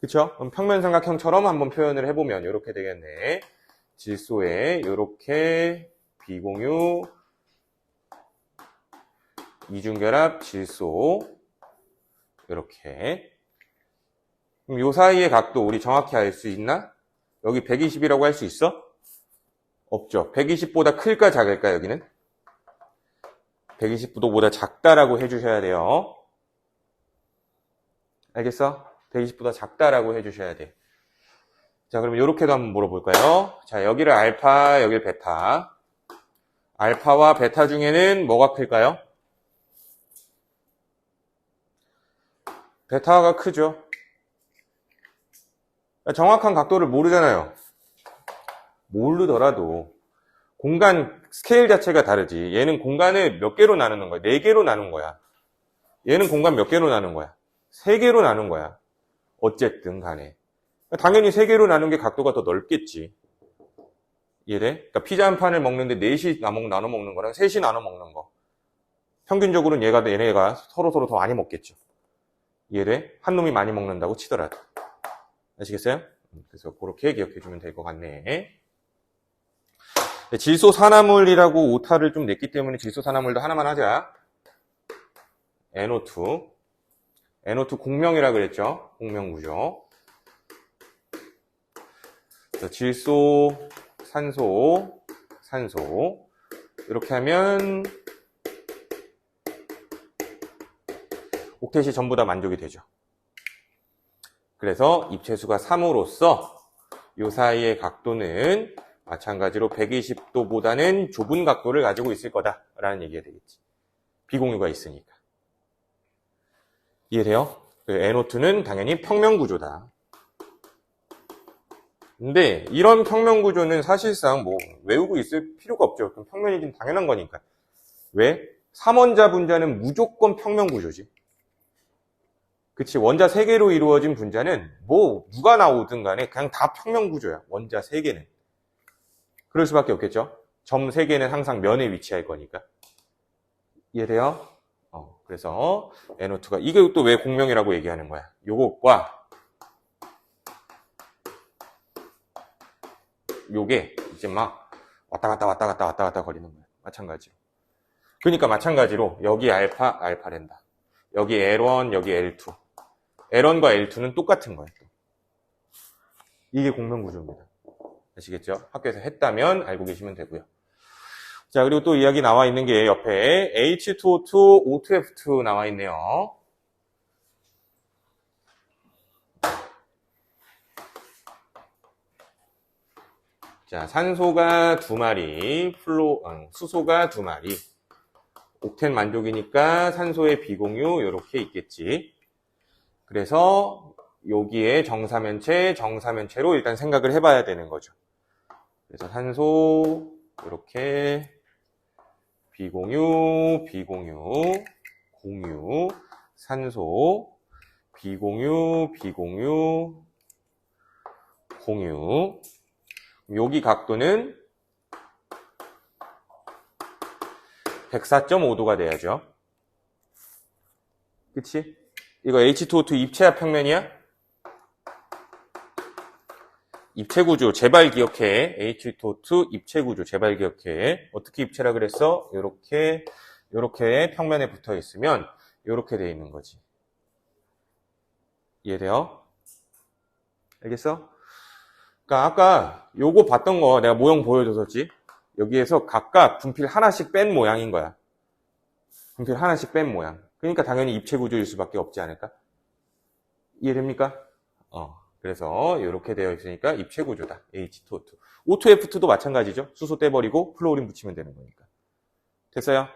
그쵸? 그럼 평면삼각형처럼 한번 표현을 해보면 이렇게 되겠네. 질소에 이렇게 비공유, 이중결합, 질소 이렇게. 그럼 요 사이의 각도 우리 정확히 알 수 있나? 여기 120이라고 할 수 있어? 없죠. 120보다 클까 작을까 여기는? 120도보다 작다라고 해주셔야 돼요. 알겠어? 120보다 작다라고 해주셔야 돼. 자, 그럼 요렇게도 한번 물어볼까요? 자, 여기를 알파, 여기를 베타. 알파와 베타 중에는 뭐가 클까요? 베타가 크죠. 정확한 각도를 모르잖아요. 모르더라도 공간 스케일 자체가 다르지. 얘는 공간을 몇 개로 나누는 거야? 4개로 나눈 거야. 얘는 공간 몇 개로 나눈 거야? 3개로 나눈 거야. 어쨌든 간에. 당연히 3개로 나눈 게 각도가 더 넓겠지. 이해돼? 그러니까 피자 한 판을 먹는데 4시 나눠 먹는 거랑 3시 나눠 먹는 거. 평균적으로는 얘네가 서로 더 많이 먹겠죠. 이해돼? 한 놈이 많이 먹는다고 치더라도. 아시겠어요? 그래서 그렇게 기억해 주면 될 것 같네. 질소산화물이라고 오타를 좀 냈기 때문에 질소산화물도 하나만 하자. NO2. NO2 공명이라 그랬죠? 공명구조. 질소, 산소, 산소. 이렇게 하면 옥텟이 전부 다 만족이 되죠. 그래서 입체수가 3으로써 이 사이의 각도는 마찬가지로 120도보다는 좁은 각도를 가지고 있을 거다라는 얘기가 되겠지. 비공유가 있으니까. 이해돼요? NO2는 당연히 평면구조다. 근데 이런 평면구조는 사실상 뭐 외우고 있을 필요가 없죠. 그럼 평면이긴 당연한 거니까. 왜? 3원자 분자는 무조건 평면구조지. 그치, 원자 3개로 이루어진 분자는 뭐 누가 나오든 간에 그냥 다 평면구조야. 원자 3개는. 그럴 수밖에 없겠죠. 점 3개는 항상 면에 위치할 거니까. 이해돼요? 그래서 NO2가 이게 또 왜 공명이라고 얘기하는 거야? 요것과 요게 이제 막 왔다 갔다 거리는 거야. 마찬가지로. 그러니까 마찬가지로 여기 알파랜다. 여기 L1, 여기 L2. L1과 L2는 똑같은 거예요. 이게 공명구조입니다. 아시겠죠? 학교에서 했다면 알고 계시면 되고요. 자, 그리고 또 이야기 나와 있는 게 옆에 H2O2, O2F2 나와 있네요. 자, 산소가 2마리, 수소가 2마리. 옥텐 만족이니까 산소의 비공유 이렇게 있겠지. 그래서 여기에 정사면체로 일단 생각을 해봐야 되는 거죠. 그래서 산소 이렇게 비공유, 공유, 산소, 비공유, 공유. 여기 각도는 104.5도가 돼야죠. 그치? 이거 H2O2 입체압 평면이야? 입체구조, 제발 기억해. H2O2 입체구조, 제발 기억해. 어떻게 입체라 그랬어? 요렇게 평면에 붙어 있으면 요렇게 돼 있는 거지. 이해돼요? 알겠어? 그러니까 아까 요거 봤던 거 내가 모형 보여줬었지? 여기에서 각각 분필 하나씩 뺀 모양인 거야. 분필 하나씩 뺀 모양. 그러니까 당연히 입체구조일 수밖에 없지 않을까? 이해됩니까? 그래서 이렇게 되어 있으니까 입체구조다. H2O2. O2F2도 마찬가지죠. 수소 떼버리고 플로린 붙이면 되는 거니까. 됐어요?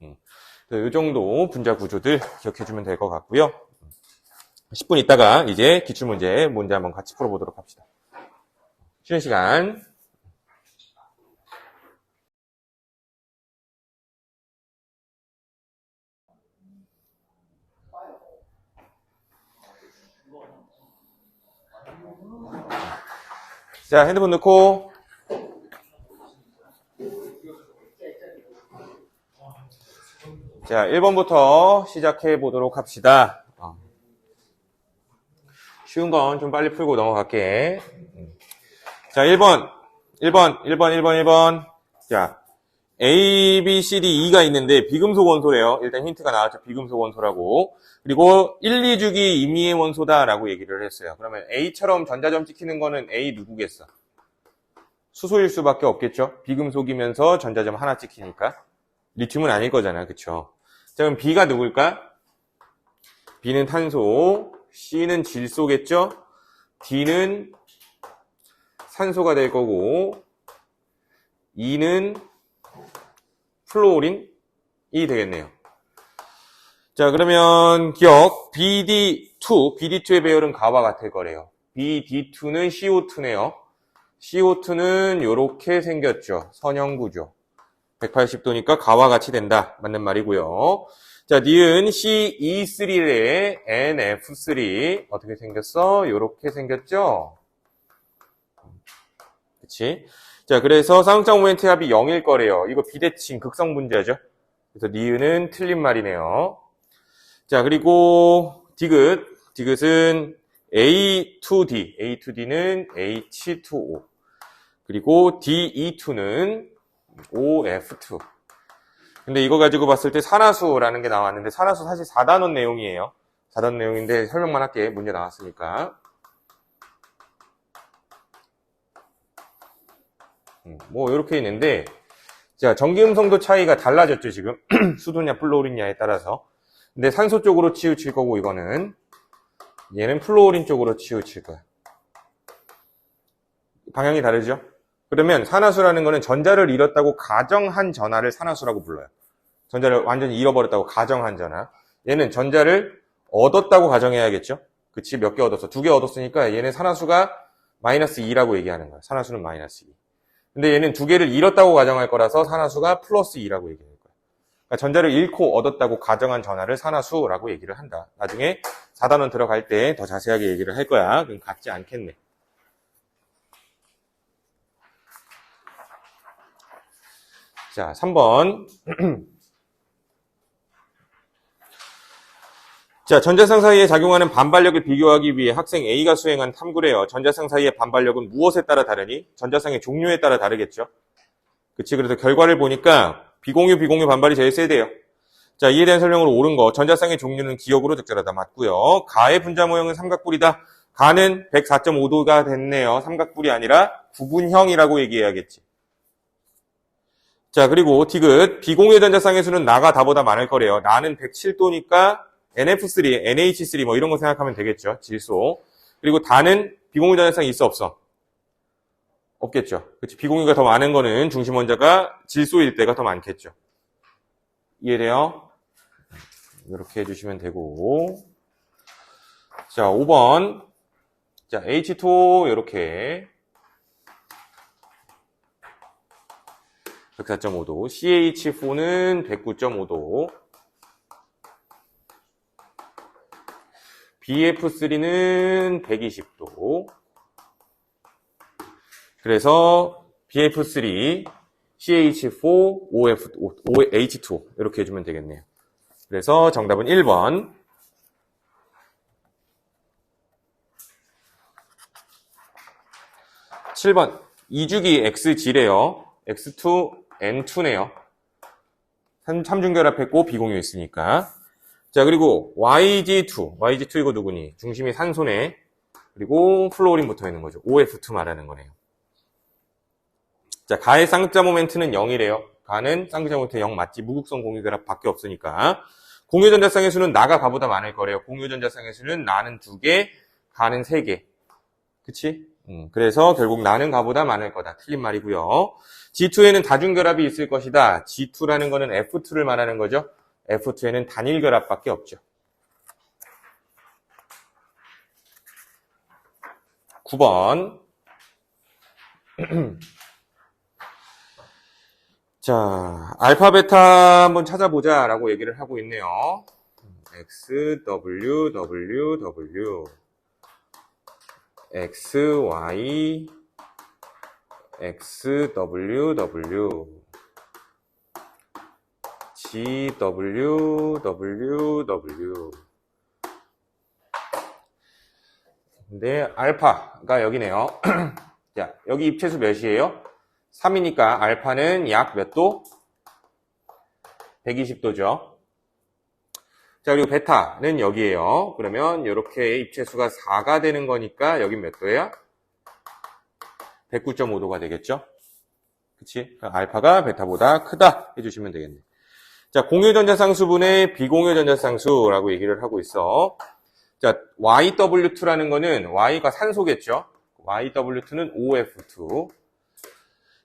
이 정도 분자 구조들 기억해주면 될 것 같고요. 10분 있다가 이제 기출문제 한번 같이 풀어보도록 합시다. 쉬는 시간. 자, 핸드폰 넣고. 자, 1번부터 시작해 보도록 합시다. 쉬운 건 좀 빨리 풀고 넘어갈게. 자, 1번. 자, A, B, C, D, E가 있는데 비금속 원소래요. 일단 힌트가 나왔죠. 비금속 원소라고. 그리고 1, 2주기 임의의 원소다라고 얘기를 했어요. 그러면 A처럼 전자점 찍히는 거는 A 누구겠어? 수소일 수밖에 없겠죠. 비금속이면서 전자점 하나 찍히니까. 리튬은 아닐 거잖아. 그쵸? 자, 그럼 B가 누굴까? B는 탄소, C는 질소겠죠? D는 산소가 될 거고, E는 플로린이 되겠네요. 자, 그러면 기억, BD2의 배열은 가와 같을 거래요. BD2는 CO2네요. CO2는 이렇게 생겼죠. 선형구조. 180도니까 가와 같이 된다. 맞는 말이고요. 자, 니은 CE3의 NF3 어떻게 생겼어? 이렇게 생겼죠. 그치? 자, 그래서 쌍극장 모멘트 합이 0일 거래요. 이거 비대칭 극성 문제죠. 그래서 니은은 틀린 말이네요. 자, 그리고 디귿은 A2D, A2D는 H2O. 그리고 DE2는 OF2. 근데 이거 가지고 봤을 때 산화수라는 게 나왔는데 산화수 사실 4단원 내용이에요. 4단원 내용인데 설명만 할게. 문제 나왔으니까. 뭐 이렇게 있는데 자, 전기음성도 차이가 달라졌죠, 지금. 수도냐 플로린냐에 따라서. 근데 산소 쪽으로 치우칠 거고 이거는 얘는 플로린 쪽으로 치우칠 거야. 방향이 다르죠? 그러면 산화수라는 거는 전자를 잃었다고 가정한 전하를 산화수라고 불러요. 전자를 완전히 잃어버렸다고 가정한 전하. 얘는 전자를 얻었다고 가정해야겠죠? 그치? 몇 개 얻었어? 2개 얻었으니까 얘는 산화수가 마이너스 2라고 얘기하는 거야. 산화수는 마이너스 2. 근데 얘는 2개를 잃었다고 가정할 거라서 산화수가 플러스 2라고 얘기할 거야. 그러니까 전자를 잃고 얻었다고 가정한 전하를 산화수라고 얘기를 한다. 나중에 4단원 들어갈 때 더 자세하게 얘기를 할 거야. 그럼 같지 않겠네. 자, 3번. 자, 전자쌍 사이에 작용하는 반발력을 비교하기 위해 학생 A가 수행한 탐구래요. 전자쌍 사이의 반발력은 무엇에 따라 다르니? 전자쌍의 종류에 따라 다르겠죠. 그치? 그래서 결과를 보니까 비공유 반발이 제일 세대요. 자, 이에 대한 설명으로 옳은 거. 전자쌍의 종류는 기역으로 적절하다. 맞고요. 가의 분자 모형은 삼각뿔이다. 가는 104.5도가 됐네요. 삼각뿔이 아니라 구분형이라고 얘기해야겠지. 자, 그리고 디귿. 비공유 전자쌍의 수는 나가 다보다 많을 거래요. 나는 107도니까 NF3, NH3 뭐 이런 거 생각하면 되겠죠. 질소. 그리고 다는 비공유 전자쌍이 있어 없어? 없겠죠. 그치? 비공유가 더 많은 거는 중심 원자가 질소일 때가 더 많겠죠. 이해돼요? 이렇게 해주시면 되고. 자, 5번. 자, H2O 이렇게 104.5도, CH4는 109.5도, BF3는 120도. 그래서 BF3, CH4, H2O 이렇게 해주면 되겠네요. 그래서 정답은 1번. 7번. 2주기 X지래요. X2, N2네요. 3중결합했고 비공유 있으니까. 자, 그리고 YG2 이거 누구니? 중심이 산소네. 그리고 플로린 붙어 있는 거죠. OF2 말하는 거네요. 자, 가의 쌍극자 모멘트는 0이래요. 가는 쌍극자 모멘트 0 맞지? 무극성 공유결합 밖에 없으니까. 공유전자쌍의 수는 나가 가보다 많을 거래요. 공유전자쌍의 수는 나는 2개, 가는 3개. 그치? 그래서 결국 나는 가보다 많을 거다. 틀린 말이고요. G2에는 다중결합이 있을 것이다. G2라는 거는 F2를 말하는 거죠. F2에는 단일 결합밖에 없죠. 9번. 자, 알파, 베타 한번 찾아보자 라고 얘기를 하고 있네요. X, W, W, W. X, Y, X, W, W. G, W, W, W. 근데 알파가 여기네요. 자, 여기 입체수 몇이에요? 3이니까 알파는 약 몇 도? 120도죠. 자, 그리고 베타는 여기에요. 그러면 이렇게 입체수가 4가 되는 거니까 여긴 몇 도야? 109.5도가 되겠죠? 그치? 알파가 베타보다 크다 해주시면 되겠네. 자, 공유전자쌍수분의 비공유전자쌍수라고 얘기를 하고 있어. 자, YW2라는 거는 Y가 산소겠죠? YW2는 OF2.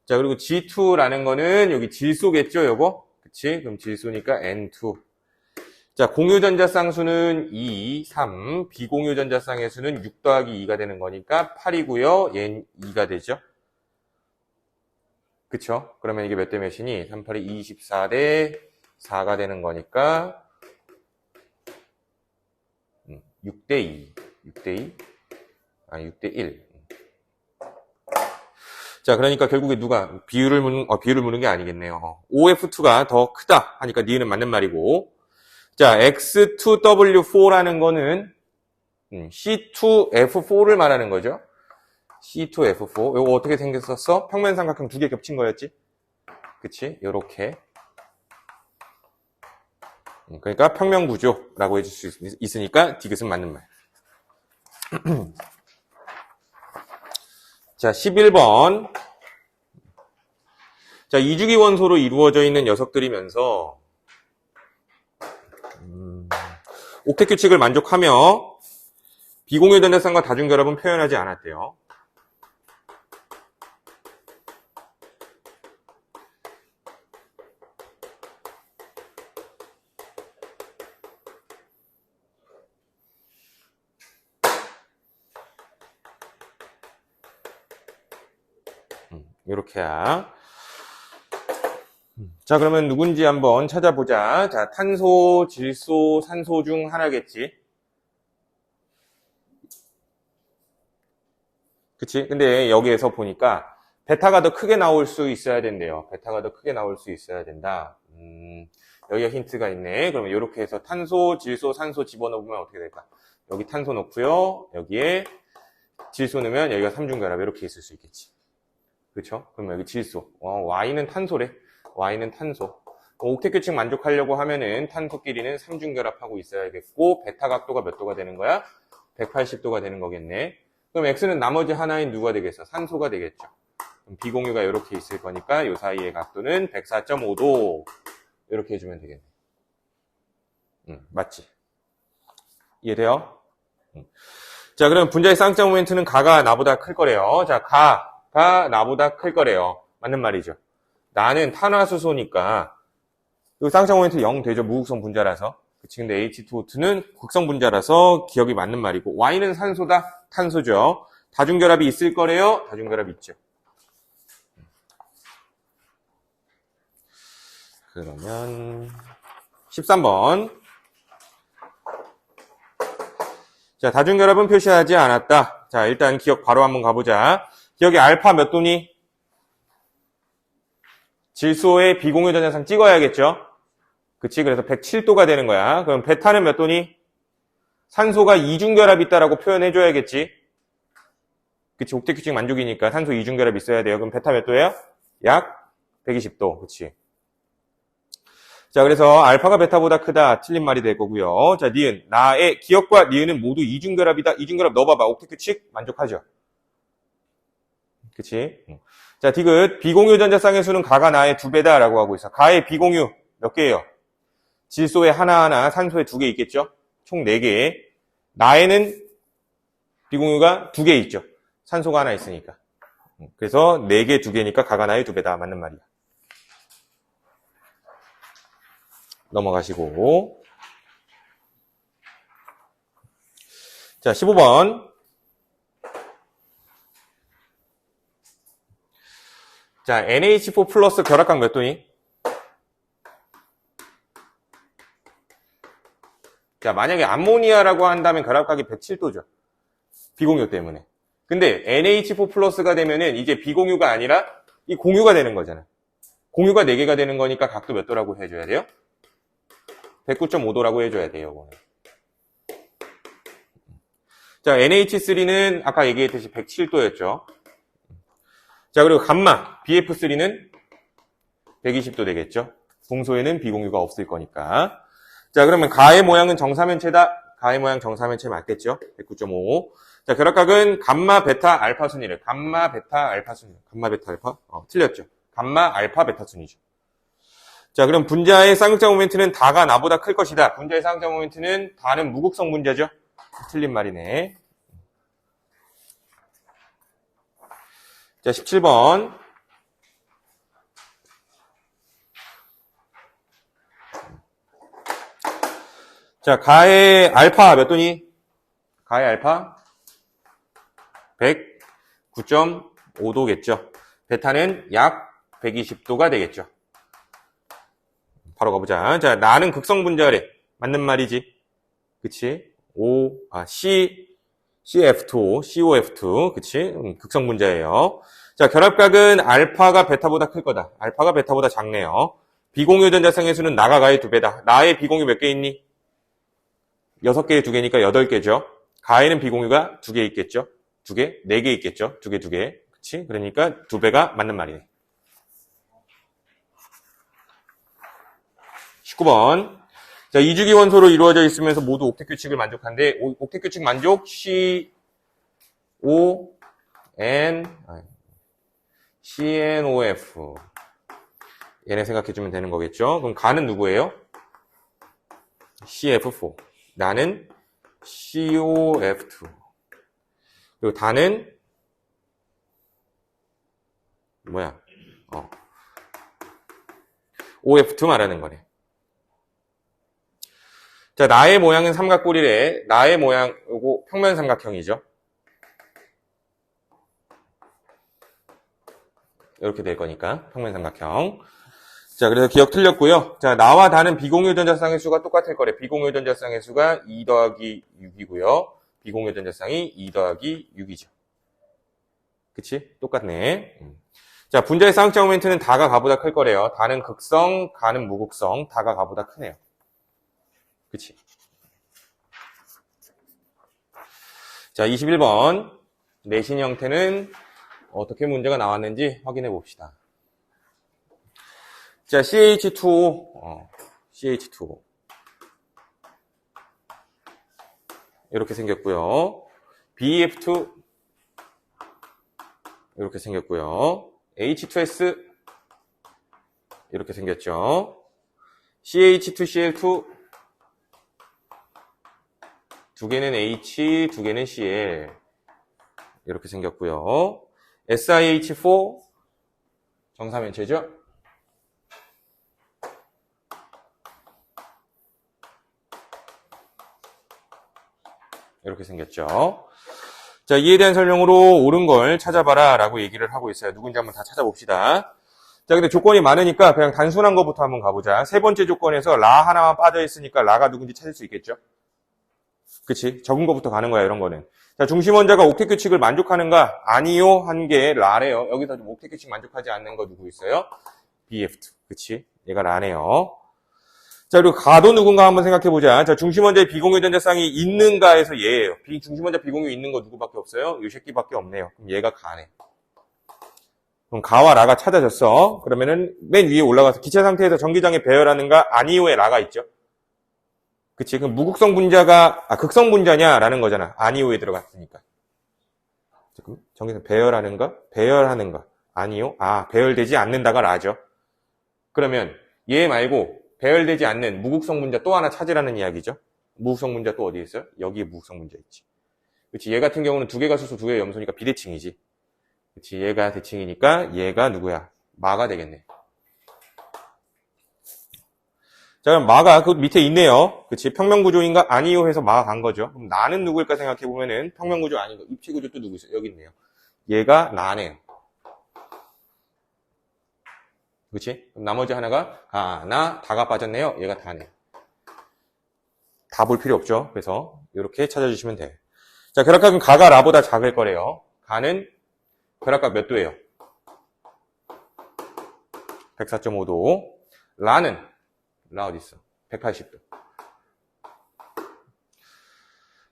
자, 그리고 G2라는 거는 여기 질소겠죠, 요거? 그치? 그럼 질소니까 N2. 자, 공유전자쌍수는 2, 3. 비공유전자쌍의 수는 6 더하기 2가 되는 거니까 8이고요. 얘는 2가 되죠? 그쵸? 그러면 이게 몇 대 몇이니? 3, 8이 24 대 4가 되는 거니까 6대 2. 6대 2? 아니, 6대 1. 자, 그러니까 결국에 누가 비율을 묻는 게 아니겠네요. OF2가 더 크다 하니까 니은은 맞는 말이고. 자, X2W4라는 거는 C2F4를 말하는 거죠. C2F4. 이거 어떻게 생겼었어? 평면삼각형 두 개 겹친 거였지? 그치? 요렇게. 그러니까 평면구조라고 해줄 수 있으니까 디귿은 맞는 말. 자, 11번. 자, 이주기 원소로 이루어져 있는 녀석들이면서 옥텟 규칙을 만족하며 비공유 전자쌍과 다중결합은 표현하지 않았대요. 이렇게야. 자, 그러면 누군지 한번 찾아보자. 자, 탄소, 질소, 산소 중 하나겠지. 그치? 근데 여기에서 보니까 베타가 더 크게 나올 수 있어야 된대요. 베타가 더 크게 나올 수 있어야 된다. 여기가 힌트가 있네. 그러면 이렇게 해서 탄소, 질소, 산소 집어넣으면 어떻게 될까? 여기 탄소 넣고요. 여기에 질소 넣으면 여기가 삼중결합 이렇게 있을 수 있겠지. 그렇죠? 그러면 여기 질소. Y는 탄소래. Y는 탄소. 옥텟 규칙 만족하려고 하면은 탄소끼리는 삼중결합하고 있어야겠고 베타 각도가 몇 도가 되는 거야? 180도가 되는 거겠네. 그럼 X는 나머지 하나인 누가 되겠어? 산소가 되겠죠. 그럼 비공유가 이렇게 있을 거니까 이 사이의 각도는 104.5도 이렇게 해주면 되겠네. 맞지? 이해돼요? 자, 그럼 분자의 쌍쌍 모멘트는 가가 나보다 클 거래요. 자, 가가 나보다 클 거래요. 맞는 말이죠. 나는 탄화수소니까 이 쌍쌍 모멘트 0 되죠. 무극성 분자라서. 그치? 근데 H2O2는 극성 분자라서 기억이 맞는 말이고 Y는 산소다. 탄소죠. 다중결합이 있을 거래요. 다중결합이 있죠. 그러면 13번. 자, 다중결합은 표시하지 않았다. 자, 일단 기억 바로 한번 가보자. 기억이 알파 몇 도니? 질소의 비공유 전자상 찍어야겠죠? 그치? 그래서 107도가 되는 거야. 그럼 베타는 몇 도니? 산소가 이중결합 있다라고 표현해줘야겠지? 그치? 옥텟 규칙 만족이니까 산소 이중결합 있어야 돼요. 그럼 베타 몇 도예요? 약 120도. 그치? 자, 그래서 알파가 베타보다 크다. 틀린 말이 될 거고요. 자, 니은. 나의 기억과 니은은 모두 이중결합이다. 이중결합 넣어봐봐. 옥텟 규칙 만족하죠? 그치? 자, 디귿. 비공유 전자쌍의 수는 가가 나의 2배다. 라고 하고 있어. 가의 비공유 몇 개예요? 질소에 하나하나, 산소에 2개 있겠죠? 총 4개. 나에는 비공유가 2개 있죠. 산소가 하나 있으니까. 그래서 4개, 2개니까 가가 나의 2배다. 맞는 말이야. 넘어가시고. 자, 15번. 자, NH4 플러스 결합각 몇 도니? 자, 만약에 암모니아라고 한다면 결합각이 107도죠. 비공유 때문에. 근데 NH4 플러스가 되면은 이제 비공유가 아니라 이 공유가 되는 거잖아. 공유가 4개가 되는 거니까 각도 몇 도라고 해줘야 돼요? 109.5도라고 해줘야 돼요. 이거는. 자, NH3는 아까 얘기했듯이 107도였죠. 자, 그리고 감마 BF3는 120도 되겠죠. 동소에는 비공유가 없을 거니까. 자, 그러면 가의 모양은 정사면체다. 가의 모양 정사면체 맞겠죠? 109.5. 자, 결합각은 감마, 베타, 알파 순이래. 감마, 베타, 알파 순. 감마, 베타, 알파? 틀렸죠. 감마, 알파, 베타 순이죠. 자, 그럼 분자의 쌍극자 모멘트는 다가 나보다 클 것이다. 분자의 쌍극자 모멘트는 다는 무극성 분자죠? 틀린 말이네. 자, 17번. 자, 가의 알파 몇 도니? 가의 알파 109.5도겠죠. 베타는 약 120도가 되겠죠. 바로 가보자. 자, 나는 극성 분자래. 맞는 말이지. 그치? CF2, COF2. 그치? 극성 분자예요. 자, 결합각은 알파가 베타보다 클 거다. 알파가 베타보다 작네요. 비공유 전자쌍의 수는 나가 가의 2배다. 나의 비공유 몇 개 있니? 6개에 2개니까 8개죠. 가에는 비공유가 2개 있겠죠. 2개? 4개 있겠죠. 2개, 2개. 그치? 그러니까 2배가 맞는 말이네. 19번. 자, 이주기 원소로 이루어져 있으면서 모두 옥텟 규칙을 만족한데, 옥텟 규칙 만족, CNOF. 얘네 생각해주면 되는 거겠죠? 그럼 가는 누구예요? CF4. 나는 COF2. 그리고 다는, 뭐야? OF2 말하는 거네. 자, 나의 모양은 삼각꼬리래. 나의 모양, 요거 평면 삼각형이죠. 이렇게 될 거니까, 평면 삼각형. 자, 그래서 기억 틀렸고요. 자, 나와 다는 비공유 전자쌍의 수가 똑같을 거래. 비공유 전자쌍의 수가 2 더하기 6이고요. 비공유 전자쌍이 2 더하기 6이죠. 그치? 똑같네. 자, 분자의 쌍극자 모멘트는 다가 가보다 클 거래요. 다는 극성, 가는 무극성, 다가 가보다 크네요. 그치? 자, 21번. 내신 형태는 어떻게 문제가 나왔는지 확인해 봅시다. 자, CH2O. CH2O. 이렇게 생겼고요. BF2. 이렇게 생겼고요. H2S. 이렇게 생겼죠. CH2Cl2. 두 개는 H, 두 개는 Cl. 이렇게 생겼고요. SiH4. 정사면체죠. 이렇게 생겼죠. 자, 이에 대한 설명으로 옳은 걸 찾아봐라 라고 얘기를 하고 있어요. 누군지 한번 다 찾아봅시다. 자, 근데 조건이 많으니까 그냥 단순한 것부터 한번 가보자. 세 번째 조건에서 라 하나만 빠져있으니까 라가 누군지 찾을 수 있겠죠? 그치? 적은 것부터 가는 거야, 이런 거는. 자, 중심원자가 옥텟 규칙을 만족하는가? 아니요, 한 게 라래요. 여기서 좀 옥텟 규칙 만족하지 않는 거 누구 있어요? BF2. 그치? 얘가 라네요. 자, 그리고 가도 누군가 한번 생각해보자. 자, 중심원자의 비공유 전자쌍이 있는가 해서 얘예요. 중심원자 비공유 있는 거 누구밖에 없어요? 이 새끼밖에 없네요. 그럼 얘가 가네. 그럼 가와 라가 찾아졌어. 그러면은 맨 위에 올라가서 기체 상태에서 전기장에 배열하는가? 아니오에 라가 있죠. 그치? 그럼 무극성 분자가, 극성 분자냐라는 거잖아. 아니오에 들어갔으니까. 잠깐만. 전기장 배열하는가? 배열하는가? 아니요. 배열되지 않는다가 라죠. 그러면 얘 말고 배열되지 않는 무극성 분자 또 하나 찾으라는 이야기죠. 무극성 분자 또 어디 있어요? 여기에 무극성 분자 있지. 그치? 얘 같은 경우는 두 개가 수소, 두 개가 염소니까 비대칭이지. 그치? 얘가 대칭이니까 얘가 누구야? 마가 되겠네. 자, 그럼 마가 그 밑에 있네요. 그치? 평면구조인가? 아니요 해서 마가 간 거죠. 그럼 나는 누구일까 생각해보면은 평면구조 아닌 거. 입체구조 또 누구 있어요? 여기 있네요. 얘가 나네요. 그치? 그럼 나머지 하나가 다가 빠졌네요. 얘가 다네요. 다 볼 필요 없죠. 그래서 이렇게 찾아주시면 돼요. 자, 결합각은 가가 라보다 작을 거래요. 가는 결합각 몇 도예요? 104.5도. 라는 라 어디 있어? 180도.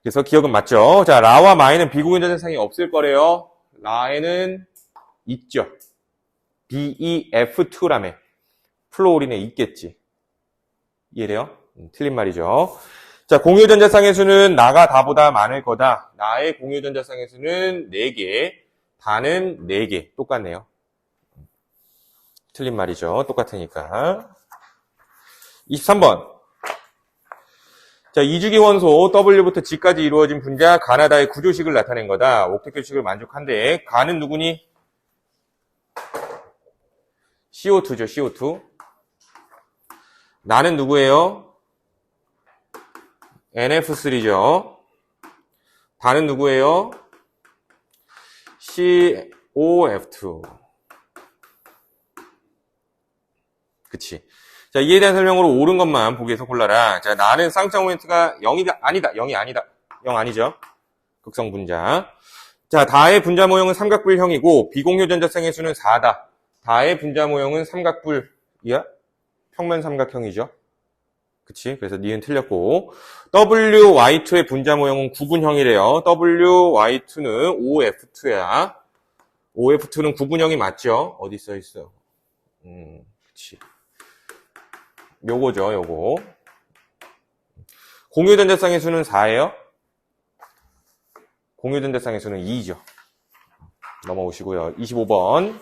그래서 기억은 맞죠? 자, 라와 마에는 비공유 전자쌍이 없을 거래요. 라에는 있죠. BeF2라며. 플로우린에 있겠지. 이해돼요? 틀린 말이죠. 자, 공유 전자쌍의 수는 나가 다보다 많을 거다. 나의 공유 전자쌍의 수는 4개, 다는 4개. 똑같네요. 틀린 말이죠. 똑같으니까. 23번. 자, 이주기 원소 W부터 G까지 이루어진 분자 가나다의 구조식을 나타낸 거다. 옥텟 규칙을 만족한데 가는 누구니? CO2죠. CO2. 나는 누구예요? NF3죠. 다는 누구예요? COF2. 그치. 자, 이에 대한 설명으로 옳은 것만 보기에서 골라라. 자, 나는 쌍쌍 모멘트가 0이다. 아니다. 0이 아니다. 0 아니죠. 극성 분자. 자, 다의 분자 모형은 삼각불형이고 비공유 전자쌍의 수는 4다. 다의 분자 모형은 삼각불이야? 평면 삼각형이죠. 그치? 그래서 니은 틀렸고 WY2의 분자 모형은 구분형이래요. WY2는 OF2야. OF2는 구분형이 맞죠? 어디 써 있어? 그치. 요거죠, 요거. 공유 전자쌍의 수는 4예요. 공유 전자쌍의 수는 2죠. 넘어오시고요. 25번.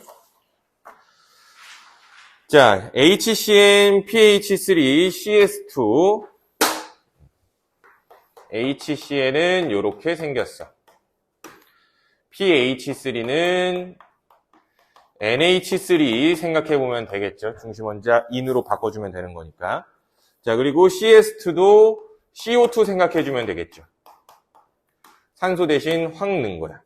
자, HCN, PH3, CS2. HCN은 요렇게 생겼어. PH3는 NH3 생각해보면 되겠죠. 중심원자 인으로 바꿔주면 되는 거니까. 자, 그리고 CS2도 CO2 생각해주면 되겠죠. 산소 대신 황 넣은 거야.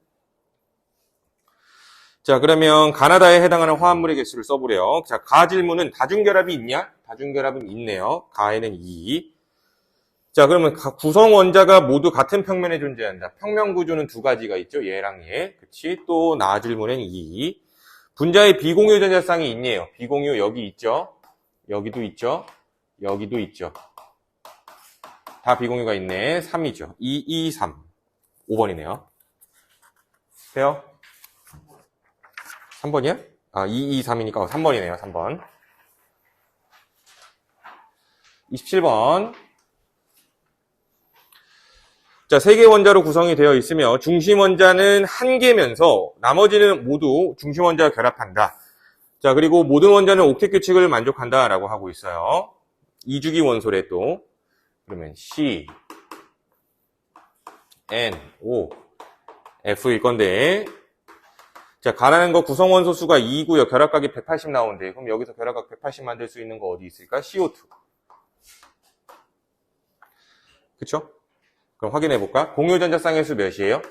자, 그러면 가나다에 해당하는 화합물의 개수를 써보래요. 자, 가 질문은 다중결합이 있냐? 다중결합은 있네요. 가에는 2. 자, 그러면 구성 원자가 모두 같은 평면에 존재한다. 평면 구조는 두 가지가 있죠. 얘랑 얘. 그치? 또 나 질문엔 2. 분자의 비공유 전자쌍이 있네요. 비공유 여기 있죠. 여기도 있죠. 여기도 있죠. 다 비공유가 있네. 3이죠. 2, 2, 3. 5번이네요. 돼요? 3번이야? 아, 2, 2, 3이니까 3번이네요. 3번. 27번. 자, 3개 원자로 구성이 되어 있으며 중심 원자는 한 개면서 나머지는 모두 중심 원자와 결합한다. 자, 그리고 모든 원자는 옥텟 규칙을 만족한다라고 하고 있어요. 2주기 원소래 또. 그러면 C, N, O, F일 건데 자, 가라는 거 구성 원소 수가 2고요. 결합각이 180 나오는데 그럼 여기서 결합각 180 만들 수 있는 거 어디 있을까? CO2. 그쵸? 그럼 확인해 볼까? 공유 전자쌍의 수 몇이에요?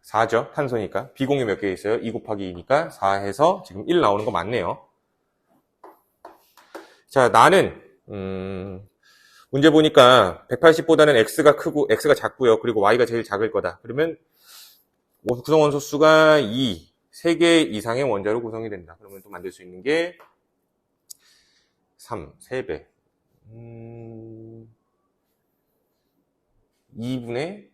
4죠. 탄소니까. 비공유 몇 개 있어요? 2 곱하기 2니까 4 해서 지금 1 나오는 거 맞네요. 자, 나는 문제 보니까 180보다는 X가 크고 X가 작고요. 그리고 Y가 제일 작을 거다. 그러면 구성 원소 수가 2, 3개 이상의 원자로 구성이 된다. 그러면 또 만들 수 있는 게 3, 3배. 2분의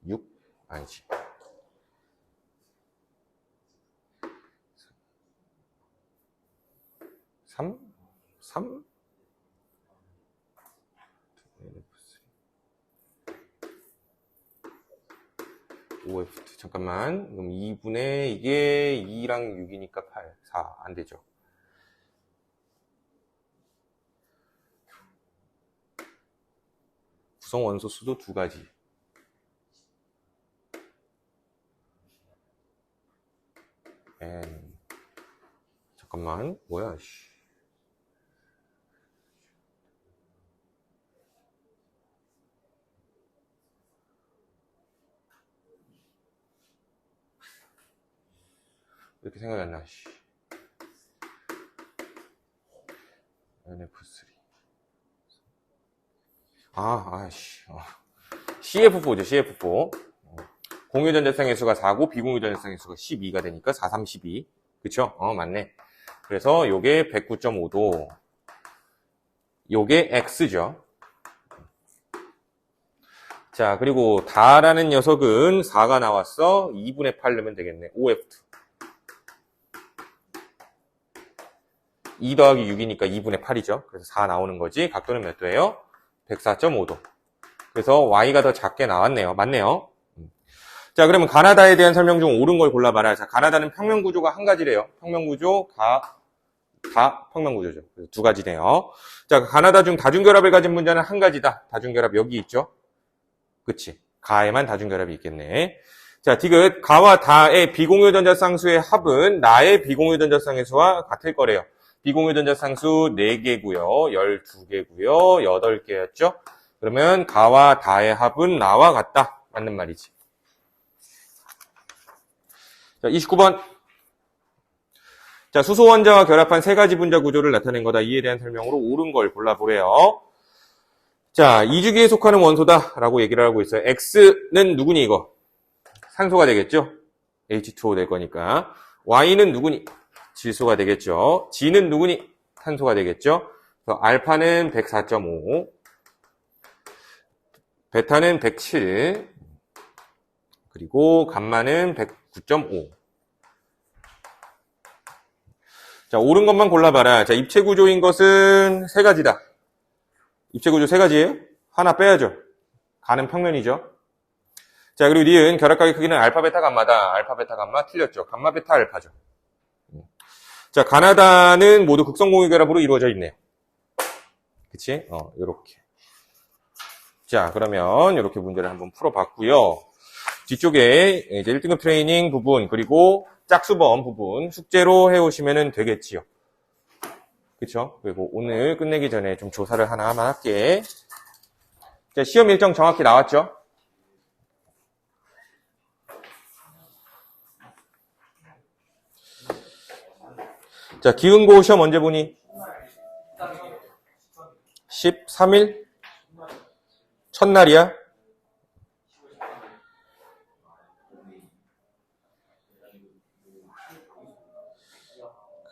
6? 아니지. 3? 3? OF2. 잠깐만. 그럼 2분의 이게 2랑 6이니까 8, 4. 안 되죠. 구성 원소 수도 두 가지. N. 잠깐만. 뭐야, 씨. 이렇게 생각이 안 나, 씨. NF3. CF4죠, CF4. 공유 전자쌍의 수가 4고, 비공유 전자쌍의 수가 12가 되니까 4, 3, 12. 그쵸? 맞네. 그래서 요게 109.5도. 요게 X죠. 자, 그리고 다라는 녀석은 4가 나왔어. 2분의 8 넣으면 되겠네. OF2. 2 더하기 6이니까 2분의 8이죠. 그래서 4 나오는 거지. 각도는 몇 도예요? 104.5도. 그래서 Y가 더 작게 나왔네요. 맞네요. 자, 그러면 가나다에 대한 설명 중 옳은 걸 골라봐라. 자, 가나다는 평면 구조가 한 가지래요. 평면 구조, 다 평면 구조죠. 그래서 두 가지네요. 자, 가나다 중 다중결합을 가진 분자는 한 가지다. 다중결합 여기 있죠? 그치. 가에만 다중결합이 있겠네. 자, 디귿. 가와 다의 비공유 전자쌍수의 합은 나의 비공유 전자쌍의 수와 같을 거래요. 비공유 전자쌍수 4개고요. 12개고요. 8개였죠? 그러면 가와 다의 합은 나와 같다. 맞는 말이지. 자, 29번. 자, 수소 원자와 결합한 세 가지 분자 구조를 나타낸 거다. 이에 대한 설명으로 옳은 걸 골라보래요. 자, 2주기에 속하는 원소다라고 얘기를 하고 있어요. X는 누구니 이거? 산소가 되겠죠? H2O 될 거니까. Y는 누구니? 질소가 되겠죠. G는 누구니? 탄소가 되겠죠. 그래서 알파는 104.5, 베타는 107, 그리고 감마는 109.5. 자, 옳은 것만 골라봐라. 자, 입체 구조인 것은 세 가지다. 입체 구조 세 가지예요? 하나 빼야죠. 가는 평면이죠. 자, 그리고 니은 결합각의 크기는 알파, 베타, 감마다. 알파, 베타, 감마 틀렸죠. 감마, 베타, 알파죠. 자, 가나다는 모두 극성공유 결합으로 이루어져 있네요. 그치? 요렇게. 자, 그러면 이렇게 문제를 한번 풀어봤고요. 뒤쪽에 이제 1등급 트레이닝 부분, 그리고 짝수범 부분 숙제로 해오시면 되겠지요. 그쵸? 그리고 오늘 끝내기 전에 좀 조사를 하나만 할게. 자, 시험 일정 정확히 나왔죠? 자, 기흥고 시험 언제 보니? 13일? 첫날이야?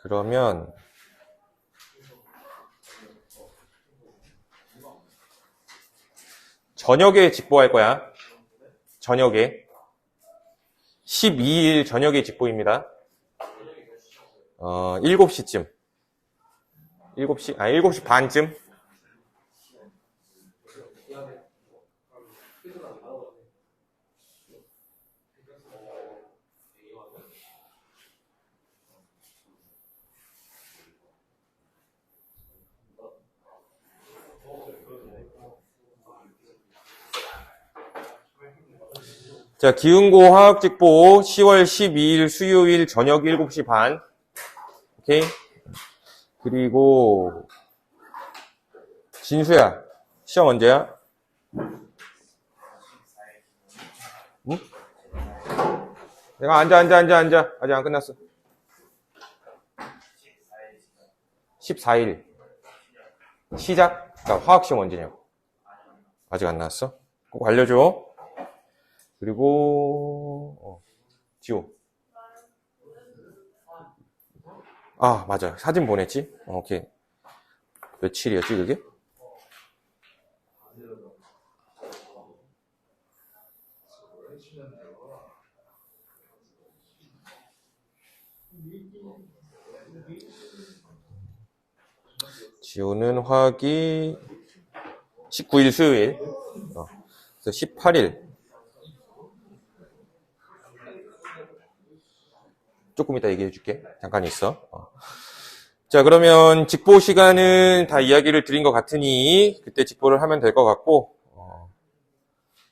그러면 저녁에 직보할 거야. 저녁에. 12일 저녁에 직보입니다. 7시쯤. 7시 반쯤. 자, 기흥고 화학직보 10월 12일 수요일 저녁 7시 반. 오케이? 그리고 진수야, 시험 언제야? 응? 내가 앉아. 아직 안 끝났어. 14일. 시작? 그러니까 화학시험 언제냐고. 아직 안 나왔어? 꼭 알려줘. 그리고 지호. 아, 맞아. 사진 보냈지? 오케이. 며칠이었지, 그게? 지호는 화학이 19일 수요일. 그래서 18일. 조금 이따 얘기해 줄게. 잠깐 있어. 자, 그러면 직보 시간은 다 이야기를 드린 것 같으니 그때 직보를 하면 될 것 같고,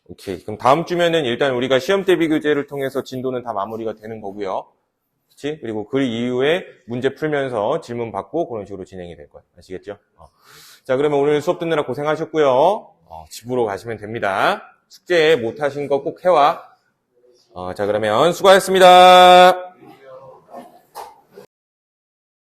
오케이. 그럼 다음 주면은 일단 우리가 시험 대비 교재를 통해서 진도는 다 마무리가 되는 거고요. 그치? 그리고 그 이후에 문제 풀면서 질문 받고 그런 식으로 진행이 될 거예요. 아시겠죠? 자, 그러면 오늘 수업 듣느라 고생하셨고요. 집으로 가시면 됩니다. 숙제 못 하신 거 꼭 해와. 자, 그러면 수고하셨습니다.